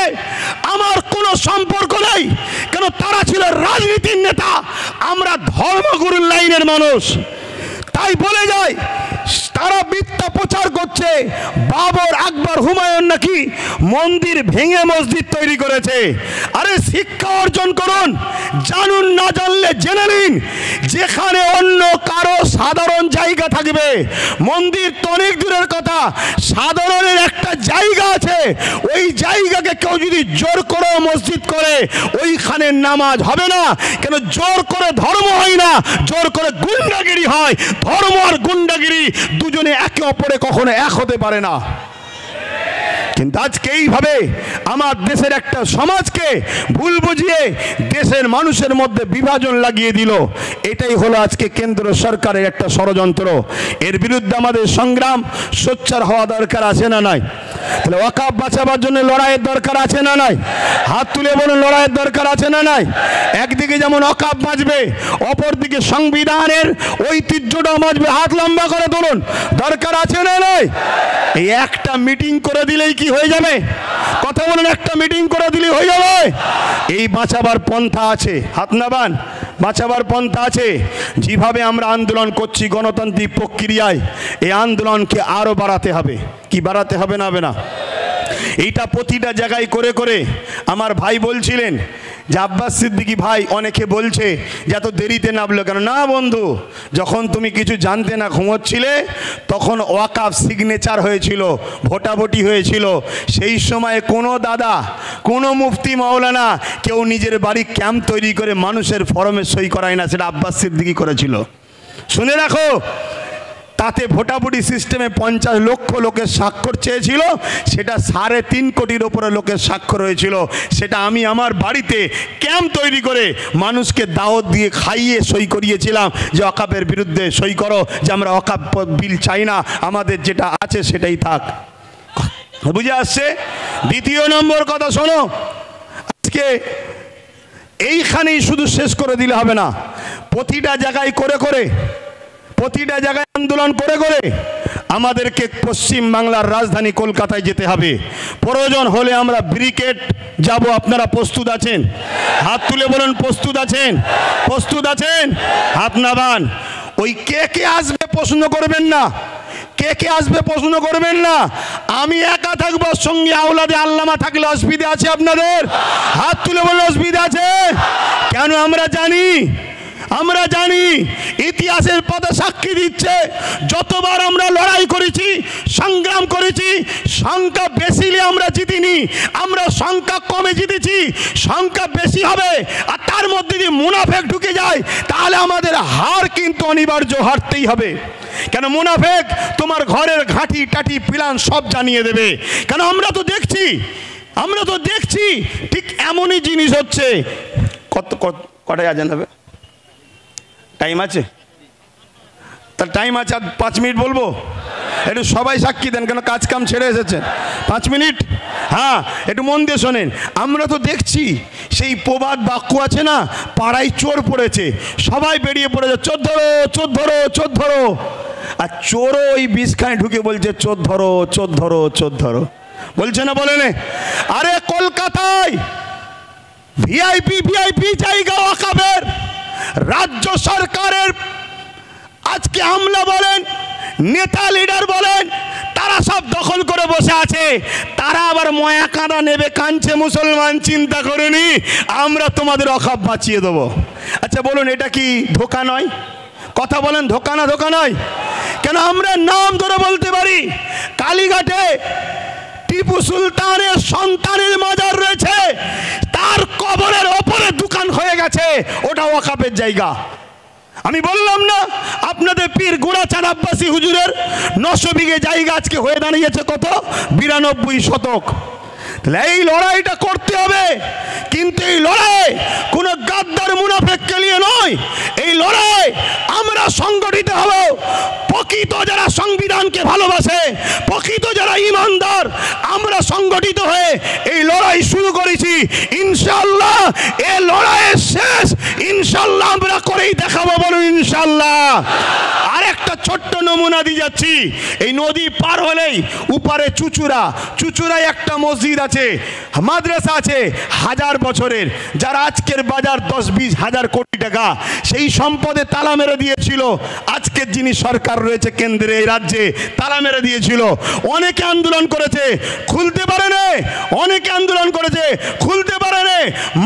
আমার কোনো সম্পর্ক নেই, কেন তারা ছিল রাজনীতির নেতা, আমরা ধর্মগুরুর লাইনের মানুষ। তাই বলে যায় তারা মিথ্যা প্রচার করছে বাবর, আকবর, হুমায়ুন নাকি মন্দির ভেঙে মসজিদ তৈরি করেছে। আরে শিক্ষা অর্জন করুন, জানুন, না জানলে জেনে নিন। যেখানে অন্য কারো সাধারণ জায়গা থাকবে, মন্দির তো অনেক দূরের কথা, সাধারণের একটা জায়গা আছে, ওই জায়গাকে কেউ যদি জোর করে মসজিদ করে ওইখানে নামাজ হবে না। কেন জোর করে ধর্ম হয় না, জোর করে গুন্ডাগিরি হয়। ধর্ম আর গুন্ডাগিরি দুজনে একে অপরে কখনো এক হতে পারে না। কিন্তু আজকে এইভাবে আমার দেশের একটা সমাজকে ভুল বুঝিয়ে দেশের মানুষের মধ্যে বিভাজন লাগিয়ে দিল। এটাই হলো আজকে কেন্দ্র সরকারের একটা ষড়যন্ত্র। এর বিরুদ্ধে আমাদের সংগ্রাম সোচ্চার হওয়া দরকার আছে না নাই? তাহলে ওয়াকফ বাঁচাবার জন্য লড়াইয়ের দরকার আছে না নাই? হাত তুলে বলুন, লড়াইয়ের দরকার আছে না নাই? একদিকে যেমন ওয়াকফ বাঁচবে, অপরদিকে সংবিধানের ঐতিহ্যটা বাঁচবে। হাত লম্বা করে তুলুন, দরকার আছে না নাই? এই একটা মিটিং করে দিলেই কি হয়ে যাবে? কথা বলেন, একটা মিটিং করে দিলেই হয়ে যাবে? এই বাঁচাবার পন্থা আছে, হাত নাবান, বাঁচাবার পন্থা আছে। যেভাবে আমরা আন্দোলন করছি গণতান্ত্রিক প্রক্রিয়ায়, এই আন্দোলনকে আরো বাড়াতে হবে। কি বাড়াতে হবে না হবে না? এইটা প্রতিটা জায়গায় করে করে আমার ভাই বলছিলেন যে আব্বাস সিদ্দিকী ভাই, অনেকে বলছে যে এত দেরিতে নামলো কেন? না বন্ধু, যখন তুমি কিছু জানতে না ঘুমোচ্ছিলে তখন ওয়াকফ সিগনেচার হয়েছিল, ভোটাভুটি হয়েছিল। সেই সময়ে কোনো দাদা, কোনো মুফতি মাওলানা কেউ নিজের বাড়ি ক্যাম্প তৈরি করে মানুষের ফরমে সই করায় না, সেটা আব্বাস সিদ্দিকী করেছিল। শুনে রাখো, তাতে ভোটাভুটি সিস্টেমে 50 লক্ষ লোকের স্বাক্ষর চেয়েছিল, সেটা 3.5 কোটির ওপরে লোকের স্বাক্ষর হয়েছিল। সেটা আমি আমার বাড়িতে ক্যাম্প তৈরি করে মানুষকে দাওয়াত দিয়ে খাইয়ে সই করিয়েছিলাম যে ওয়াকফের বিরুদ্ধে সই করো, যে আমরা ওয়াকফ বিল চাই না, আমাদের যেটা আছে সেটাই থাক। বুঝে আসছে? দ্বিতীয় নম্বর কথা শোনো, আজকে এইখানেই শুধু শেষ করে দিলে হবে না, প্রতিটা জায়গায় করে করে, প্রতিটা জায়গায় আন্দোলন করে করে আমাদেরকে পশ্চিম বাংলার রাজধানী কলকাতায় যেতে হবে। প্রয়োজন হলে আমরা ব্রিগেড যাব। আপনারা প্রস্তুত আছেন? হাত তুলে বলুন, প্রস্তুত আছেন? প্রস্তুত আছেন? হাত নাবান। ওই কে কে আসবে প্রশ্ন করবেন না, কে কে আসবে প্রশ্ন করবেন না। আমি একা থাকবো, সঙ্গে আওলাদে আল্লামা থাকলে অসুবিধা আছে আপনাদের? হাত তুলে বলুন, অসুবিধা আছে? কেন? আমরা জানি ইতিহাসের পথে সাক্ষী দিচ্ছে, যতবার আমরা লড়াই করেছি, সংগ্রাম করেছি, সংখ্যা বেশি হলে আমরা জিতিনি, আমরা সংখ্যা কমে জিতেছি। সংখ্যা বেশি হবে আর তার মধ্যে যদি মুনাফেক ঢুকে যায় তাহলে আমাদের হার কিন্তু অনিবার্য, হারতেই হবে। কেন? মুনাফেক তোমার ঘরের ঘাঁটি টাটি প্ল্যান সব জানিয়ে দেবে। কেন? আমরা তো দেখছি ঠিক এমনই জিনিস হচ্ছে। কটায় আজান হবে? টাইম আছে? তার টাইম আছে, আর 5 মিনিট বলবো? একটু সবাই সাক্ষী দেন, কেন কাজ কাম ছেড়ে এসেছেন। 5 মিনিট, হ্যাঁ, একটু মন দিয়ে শোনেন। আমরা তো দেখছি সেই প্রবাদ বাক্য আছে না, পাড়ায় চোর পড়েছে, সবাই বেরিয়ে পড়েছে, চোর ধরো, চোর ধরো, চোর ধরো। আর চোরও ওই বিষখানে ঢুকে বলছে চোর ধরো, চোর ধরো, চোর ধরো, বলছে না? বলে নে। আরে কলকাতায় ভিআইপি জায়গা ওয়াকফের, রাজ্য সরকারের আজকে আমলা বলেন, নেতা লিডার বলেন, তারা সব দখল করে বসে আছে। তারা আবার ময়া কাঁদা নেবে, কাঁদছে মুসলমান, চিন্তা করেনি আমরা তোমাদের ওয়াকফ বাঁচিয়ে দেবো। আচ্ছা বলুন, এটা কি ধোঁকা নয়? কথা বলেন, ধোঁকা না? ধোঁকা নয়। কেন? আমরা নাম ধরে বলতে পারি, কালীঘাটে টিপু সুলতানের সন্তানের মাজার রয়েছে, তার কবরের ওপরে দোকান হয়ে গেছে, ওটা ওয়াকফের জায়গা। আমি বললাম না আপনাদের পীর গোড়াচাঁদ আব্বাসী হুজুরের 900 বিঘে জায়গা আজকে হয়ে দাঁড়িয়েছে কত? 92 শতক। তাহলে এই লড়াইটা করতে হবে, কিন্তু এই লড়াই কোনো গাদ্দার মুনাফেককে নিয়ে নয়। এই লড়াই আমরা সংগঠিত হব, প্রকৃত যারা সংবিধানকে ভালোবাসে, প্রকৃত যারা ইমানদার, আমরা সংগঠিত হয়ে এই লড়াই শুরু করেছি। ইনশাআল্লাহ এই লড়াইয়ের শেষ ইনশাআল্লাহ আমরা করেই দেখাবো, বলুন ইনশাআল্লাহ। আর একটা ছোট্ট নমুনা দিয়ে যাচ্ছি, এই নদী পার হলেই উপারে চুচুড়ায় একটা মসজিদ আছে, মাদ্রাসা আছে হাজার বছরের, যারা আজকের বাজার 10-20 হাজার কোটি টাকা, সেই সম্পদে তালা মেরে দিয়েছিল আজকের যিনি সরকার রয়েছে কেন্দ্রে, এই রাজ্যে তালা মেরে দিয়েছিল। অনেকে আন্দোলন করেছে, খুলতে পারে না, অনেকে আন্দোলন করেছে, খুলতে পারে না।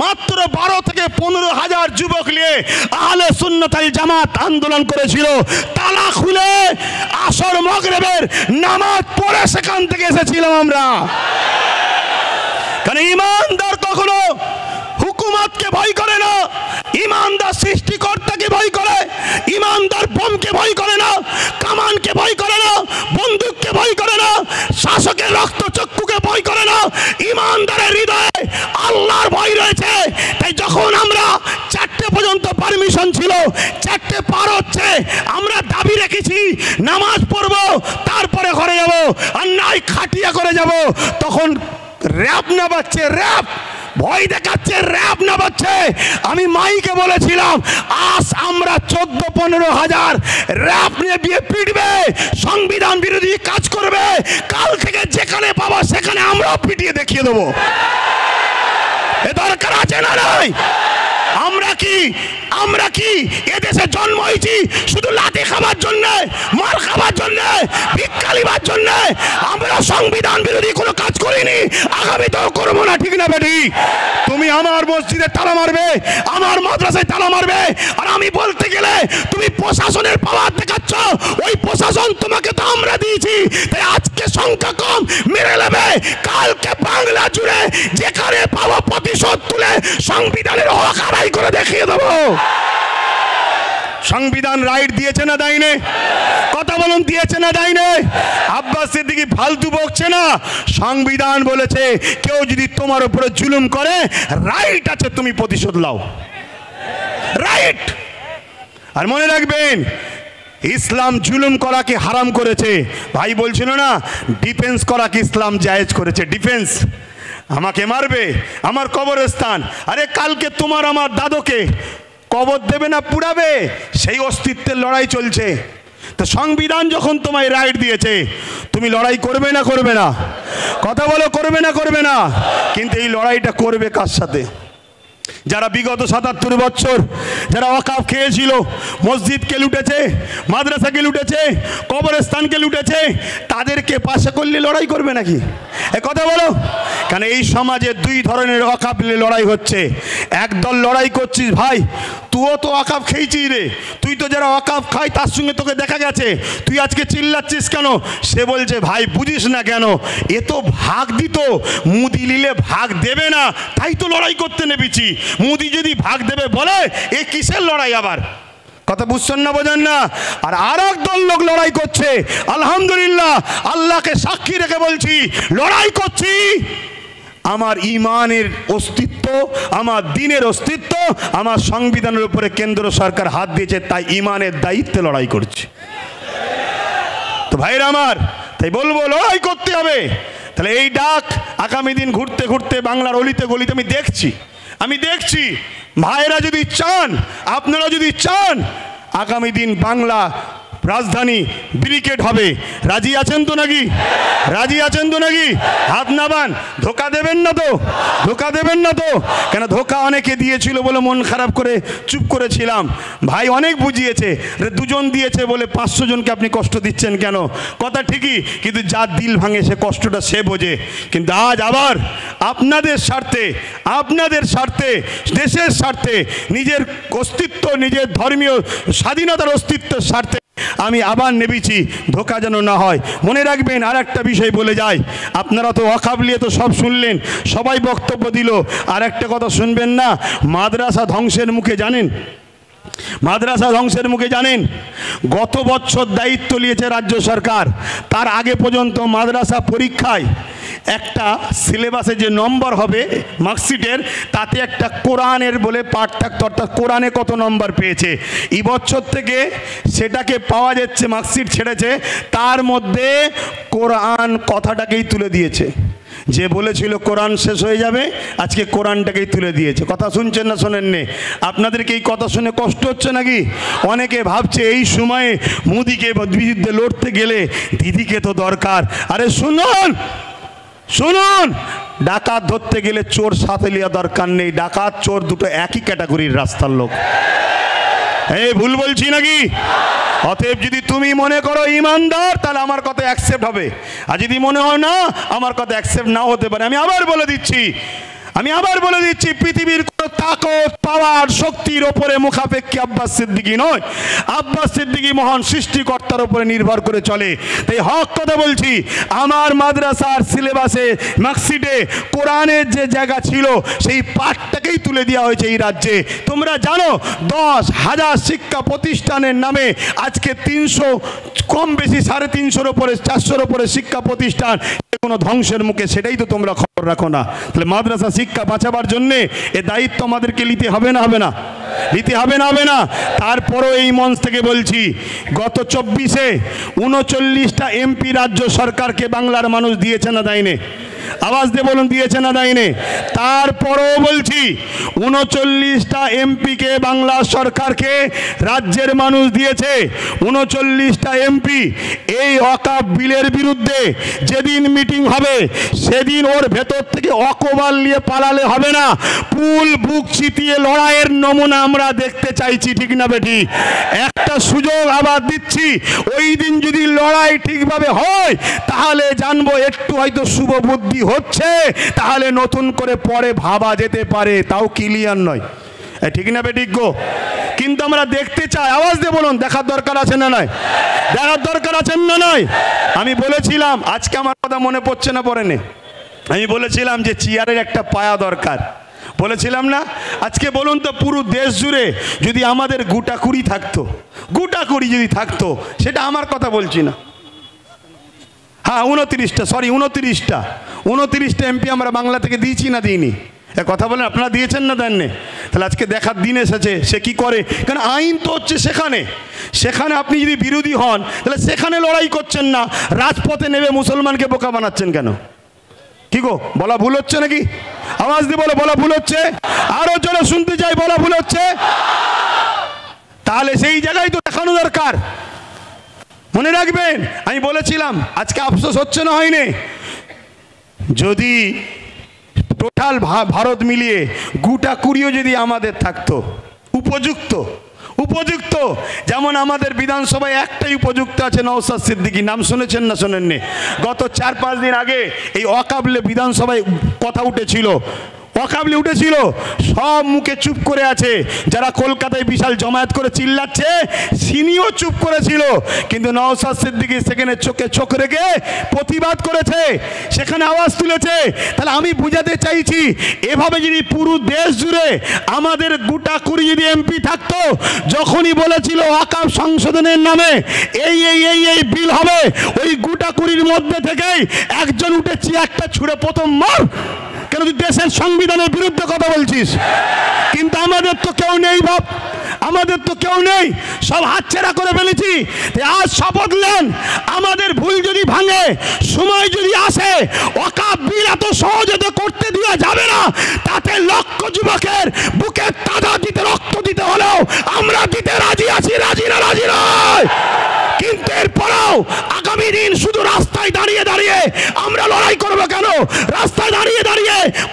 মাত্র 12 থেকে 15 হাজার যুবক নিয়ে আহলে সুন্নাত ওয়াল জামাত আন্দোলন করেছিল, তালা খুলে আসর মাগরিবের নামাজ পড়ে সেখান থেকে এসেছিলাম আমরা। কারণ ইমানদার কখনো হুকুমতকে ভয় করে না, ইমানদার সৃষ্টিকর্তাকে ভয় করে, ইমানদার বোমকে ভয় করে না, কামানকে ভয় করে না, বন্দুককে ভয় করে না, শাসকের রক্তচক্ষুকে ভয় করে না। ইমানদারের হৃদয়ে আল্লাহর ভয় রয়েছে। তাই যখন আমরা 4টে পর্যন্ত পারমিশন ছিল, 4টে পার হচ্ছে, আমরা দাবি রেখেছি নামাজ পড়বো, তারপরে ঘরে যাব, আর নাই খাটিয়া করে যাব। তখন র‍্যাব না বাচ্চে, র‍্যাব ভয় দেখাচ্ছে, র‍্যাব না বাচ্চে। আমি মাইকে বলেছিলাম আজ আমরা 14-15 হাজার র‍্যাব নিয়ে বিয়ে পিটবে, সংবিধান বিরোধী কাজ করবে, কাল থেকে যেখানে পাবো সেখানে আমরাও পিটিয়ে দেখিয়ে দেবো। এ দরকার আছে না নাই? আমরা কি এদেশে জন্ম হয়েছি শুধু লাঠি খাবার জন্য, মার খাবার জন্য, ভিক্ষা লিবার জন্য? আমরা সংবিধান বিরোধী কোনো কাজ করিনি, আগামীতেও করবো না, ঠিক না বেটি? তুমি আমার মসজিদে তালা মারবে, আমার মাদ্রাসায় তালা মারবে, আর আমি বলতে গেলে তুমি প্রশাসনের পাওয়ার দেখাচ্ছ। ওই প্রশাসন তোমাকে তো আমরা দিয়েছি, তাই আজকে সংখ্যা কম মেরে নেবে, কালকে বাংলা জুড়ে যেখানে পাবো প্রতিশোধ তুলে সংবিধানের হক আদায় করে দেখিয়ে দেবো। সংবিধান রাইট দিয়েছে না দেয়নি? কথা বলুন, দিয়েছে না দেয়নি? আব্বাস সিদ্দিকী ফালতু বকছে না, সংবিধান বলেছে কেউ যদি তোমার উপরে জুলুম করে রাইট আছে তুমি প্রতিশোধ নাও, রাইট। আর মনে রাখবেন ইসলাম জুলুম করাকে হারাম করেছে। ভাই বলছিল না ডিফেন্স করাকে ইসলাম জায়েজ করেছে। ডিফেন্স, আমাকে মারবে, আমার কবরস্থান, আরে কালকে তোমার আমার দাদুকে কবর দেবে না পুড়াবে, সেই অস্তিত্বের লড়াই চলছে। তো সংবিধান যখন তোমায় রাইট দিয়েছে তুমি লড়াই করবে না করবে না? কথা বলো, করবে না করবে না? কিন্তু এই লড়াইটা করবে কার সাথে? যারা বিগত ৭৭ বছর যারা ওয়াকাফ খেয়েছিল, মসজিদকে লুটেছে, মাদ্রাসাকে লুটেছে, কবরস্থানকে লুটেছে, তাদেরকে পাশে করলে লড়াই করবে নাকি? এ কথা বলো। কারণ এই সমাজে দুই ধরনের ওয়াকাফ নিয়ে লড়াই হচ্ছে। একদল লড়াই করছিস ভাই তুইও তো ওয়াকাফ খেয়েছিস রে, তুই তো যারা ওয়াকাফ খায় তার সঙ্গে তোকে দেখা গেছে, তুই আজকে চিল্লাচ্ছিস কেন? সে বলছে ভাই বুঝিস না কেন, এ তো ভাগ দিত, মুদি নিলে ভাগ দেবে না, তাই তো লড়াই করতে নেমেছি। মুদি যদি ভাগ দেবে বলে এ কিসের লড়াই আবার? কথা বুঝছেন না, বোঝেন না? আর এক দল লোক লড়াই করছে, আলহামদুলিল্লাহ আল্লাহকে সাক্ষী রেখে বলছি লড়াই করছি আমার ইমানের অস্তিত্ব, আমার দিনের অস্তিত্ব, আমার সংবিধানের উপরে কেন্দ্র সরকার হাত দিয়েছে, তাই ইমানের দায়িত্বে লড়াই করছি। তো ভাইরা আমার, তাই বলবো লড়াই করতে হবে। তাহলে এই ডাক আগামী দিন ঘুরতে ঘুরতে বাংলার অলিতে গলিতে আমি দেখছি ভাইরা যদি চান, আপনারা যদি চান আগামী দিন বাংলা রাজধানী ব্রিকেট হবে, রাজি আছেন তো নাকি? রাজি আছেন তো নাকি? হাত নামান। ধোকা দেবেন না তো? ধোকা দেবেন না তো? কেন ধোকা অনেকে দিয়েছিল বলে মন খারাপ করে চুপ করেছিলাম। ভাই অনেক বুঝিয়েছে, দুজন দিয়েছে বলে 500 জনকে আপনি কষ্ট দিচ্ছেন কেন? কথা ঠিকই, কিন্তু যার দিল ভাঙে সে কষ্টটা সে বোঝে। কিন্তু আজ আবার আপনাদের স্বার্থে দেশের স্বার্থে, নিজের অস্তিত্ব, নিজের ধর্মীয় স্বাধীনতার অস্তিত্বের স্বার্থে আমি আবার নেমেছি, ধোকা যেন না হয়। মনে রাখবেন আর একটা বিষয় বলে যাই, আপনারা তো ওয়াকাফ নিয়ে তো সব শুনলেন, সবাই বক্তব্য দিল, আর একটা কথা শুনবেন না? মাদ্রাসা ধ্বংসের মুখে জানেন, মাদ্রাসা ধ্বংসের মুখে জানেন গত বছর দায়িত্ব নিয়েছে রাজ্য সরকার, তার আগে পর্যন্ত মাদ্রাসা পরীক্ষায় একটা সিলেবাসে যে নম্বর হবে মার্কশিটের, তাতে একটা কোরআনের বলে পাঠ থাকতো, অর্থাৎ কোরআনে কত নম্বর পেয়েছে। এই বছর থেকে সেটাকে পাওয়া যাচ্ছে, মার্কশিট ছেড়েছে, তার মধ্যে কোরআন কথাটাকেই তুলে দিয়েছে। যে বলেছিল কোরআন শেষ হয়ে যাবে, আজকে কোরআনটাকেই তুলে দিয়েছে। কথা শুনছেন না শোনেননি? আপনাদেরকে এই কথা শুনে কষ্ট হচ্ছে নাকি? অনেকে ভাবছে এই সময়ে মোদিকে বিরুদ্ধে লড়তে গেলে দিদিকে তো দরকার। আরে শুনুন শুনুন, ডাকাত ধরতে গেলে চোর সাথে লিয়া দরকার নেই। ডাকাত চোর দুটো একই ক্যাটাগরির রাস্তার লোক। এই ভুল বলছি নাকি? অতএব যদি তুমি মনে করো ইমানদার, তাহলে আমার কথা অ্যাকসেপ্ট হবে, আর যদি মনে হয় না, আমার কথা অ্যাকসেপ্ট নাও হতে পারে। আমি আবার বলে দিচ্ছি, পৃথিবীর কোনো তাকত, পাওয়ার, শক্তির ওপরে মুখাপেক্ষী আব্বাস সিদ্দিকী নয়। আব্বাস সিদ্দিকী মহান সৃষ্টিকর্তার উপরে নির্ভর করে চলে। তাই হক কথা বলছি, আমার মাদ্রাসার সিলেবাসে মার্কশিটে কোরআনের যে জায়গা ছিল সেই পাঠটাকেই তুলে দেওয়া হয়েছে এই রাজ্যে। তোমরা জানো 10,000 শিক্ষা প্রতিষ্ঠানের নামে আজকে 300 কম বেশি 350-র উপরে 400-র উপরে শিক্ষা প্রতিষ্ঠান কোনো ধ্বংসের মুখে, সেটাই তো তোমরা খবর রাখো না। তাহলে মাদ্রাসা শিক্ষা বাঁচাবার জন্যে এ দায়িত্ব আমাদেরকে নিতে হবে না? নিতে হবে না? তারপরও এই মঞ্চ থেকে বলছি, গত 24-এ 39টা এমপি রাজ্য সরকারকে বাংলার মানুষ দিয়েছে না দেয়নি? আওয়াজ দিয়ে বলুন, দিয়েছে না দেয়নি? তারপরও বলছি, 39টা এমপিকে বাংলা সরকারকে রাজ্যের মানুষ দিয়েছে। 39টা এমপি এই ওয়াকফ বিলের বিরুদ্ধে যেদিন মিটিং হবে, সেদিন ওর ভেতর থেকে অকবাল নিয়ে পালালে হবে না, পুল বুক চিতিয়ে লড়াইয়ের নমুনা আমরা দেখতে চাইছি। ঠিক না বেটি? একটা সুযোগ আবার দিচ্ছি, ওই দিন যদি লড়াই ঠিকভাবে হয়, তাহলে জানবো একটু হয়তো শুভ বুদ্ধি হচ্ছে, তাহলে নতুন করে পরে ভাবা যেতে পারে, তাও ক্লিয়ার নয়। ঠিক না বেটি গো? কিন্তু আমরা দেখতে চাই। আওয়াজ দিয়ে বলুন, দেখার দরকার আছে না নয়? দেখার দরকার আছে না নয়? আমি বলেছিলাম, আজকে আমার কথা মনে পড়ছে না, পড়েনি, আমি বলেছিলাম যে চেয়ারের একটা পায়া দরকার, বলেছিলাম না? আজকে বলুন তো, পুরো দেশ জুড়ে যদি আমাদের গোটাকুড়ি যদি থাকতো, সেটা আমার কথা বলছি না, হ্যাঁ 29টা এমপি আমরা বাংলা থেকে দিয়েছি না দিইনি? কথা বলেন, আপনারা দিয়েছেন না দেননি? তাহলে আজকে দেখার দিন এসেছে সে কি করে। কারণ আইন তো হচ্ছে সেখানে আপনি যদি বিরোধী হন, তাহলে সেখানে লড়াই করছেন না, রাজপথে নেমে মুসলমানকে বোকা বানাচ্ছেন কেন? কি গো, বলা ভুল হচ্ছে নাকি? আওয়াজ দিয়ে বলো, বলা ভুল হচ্ছে? আরো জোরে শুনতে চাই, বলা ভুল হচ্ছে? তাহলে সেই জায়গায় তো দেখানো দরকার। মনে রাখবেন, আমি বলেছিলাম, আজকে আফসোস হচ্ছে না হয়নি? যদি টোটাল ভারত মিলিয়ে গোটাকুড়িও যদি আমাদের থাকতো উপযুক্ত, যেমন আমাদের বিধানসভায় একটাই উপযুক্ত আছে, নওশাদ সিদ্দিকী, নাম শুনেছেন না শোনেননি? গত 4-5 দিন আগে এই ওয়াকফে বিধানসভায় কথা উঠেছিল, সব মুখে চুপ করে আছে। যারা কলকাতায় বিশাল জমায়েত করে চিল্লাচ্ছে, সিনিও চুপ করেছিল, কিন্তু নওশাদ সিদ্দিকী সেখানে চোখে চোখ রেখে প্রতিবাদ করেছে, সেখানে আওয়াজ তুলেছে। তাহলে আমি বুঝাতে চাইছি, এভাবে যদি পুরো দেশ জুড়ে আমাদের গোটাকুড়ি যদি এমপি থাকতো, যখনই বলেছিল ওয়াকফ সংশোধনের নামে এই বিল হবে, ওই গোটাকুড়ির মধ্যে থেকেই একজন উঠে চেয়ারটা ছুঁড়ে প্রথম মার, কেন তুই দেশের সংবিধানের বিরুদ্ধে কথা বলছিস? কিন্তু আমাদের তো কেউ নেই, সব হাতছাড়া করে ফেলেছি। আজ শপথ নেন, আমাদের ভুল যদি ভাঙে, সময় যদি আসে, ওয়াকফ বিল এত সহজে তো করতে দেওয়া যাবে না। তাতে লক্ষ যুবকের বুকে তাজা দিতে, রক্ত দিতে হলেও আমরা দিতে রাজি আছি, রাজি নয়। কিন্তু এরপরেও আগামী দিন শুধু রাস্তায় দাঁড়িয়ে আমরা লড়াই করব কেন? রাস্তায় দাঁড়িয়ে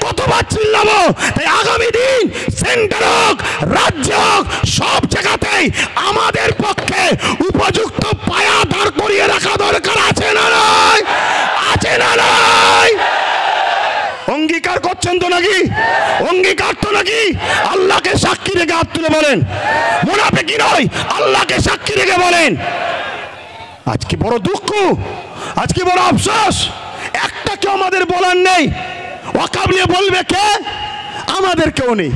কতবার চিল্লাবো? তাই আগামী দিন সেন্টার হোক, রাজ্য হোক, সব জায়গাতেই আমাদের পক্ষে উপযুক্ত পায়া দাঁড় করিয়ে রাখা দরকার আছে না নয়? অঙ্গীকার করছেন তো নাকি? আল্লাহকে সাক্ষী রেখে হাত তুলে বলেন, মুনাফিকি নয়, আল্লাহকে সাক্ষী রেখে বলেন। আজকে বড় দুঃখ, আজকে বড় আফসোস, একটা কেউ আমাদের বলার নেই। ওয়াকফ নিয়ে বলবে কে? আমাদের কেউ নেই।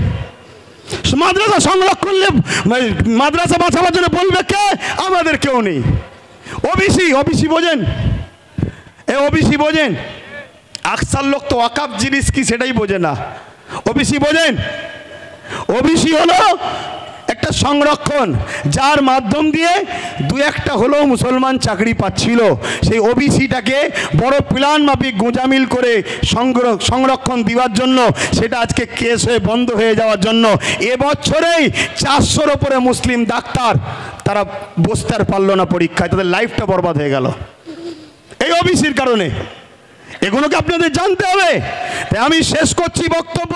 মাদ্রাসা সংরক্ষণ, মাদ্রাসা বাঁচাবার জন্য বলবে কে? আমাদের কেউ নেই। ওবিসি বোঝেন? ওবিসি বোঝেন? আকসার লোক তো ওয়াকাফ জিনিস কি সেটাই বোঝে না। ওবিসি বোঝেন? ওবিসি হলো একটা সংরক্ষণ, যার মাধ্যম দিয়ে দু একটা হলেও মুসলমান চাকরি পাচ্ছিল। সেই ওবিসিটাকে বড় প্ল্যান মাফিক গোঁজামিল করে সংরক্ষণ দেওয়ার জন্য সেটা আজকে কেস হয়ে বন্ধ হয়ে যাওয়ার জন্য এবছরেই 400-র ওপরে মুসলিম ডাক্তার তারা বসতে আর পারল না পরীক্ষায়, তাদের লাইফটা বরবাদ হয়ে গেল এই ওবিসির কারণে। এগুলোকে আপনাদের জানতে হবে। তাই আমি শেষ করছি বক্তব্য।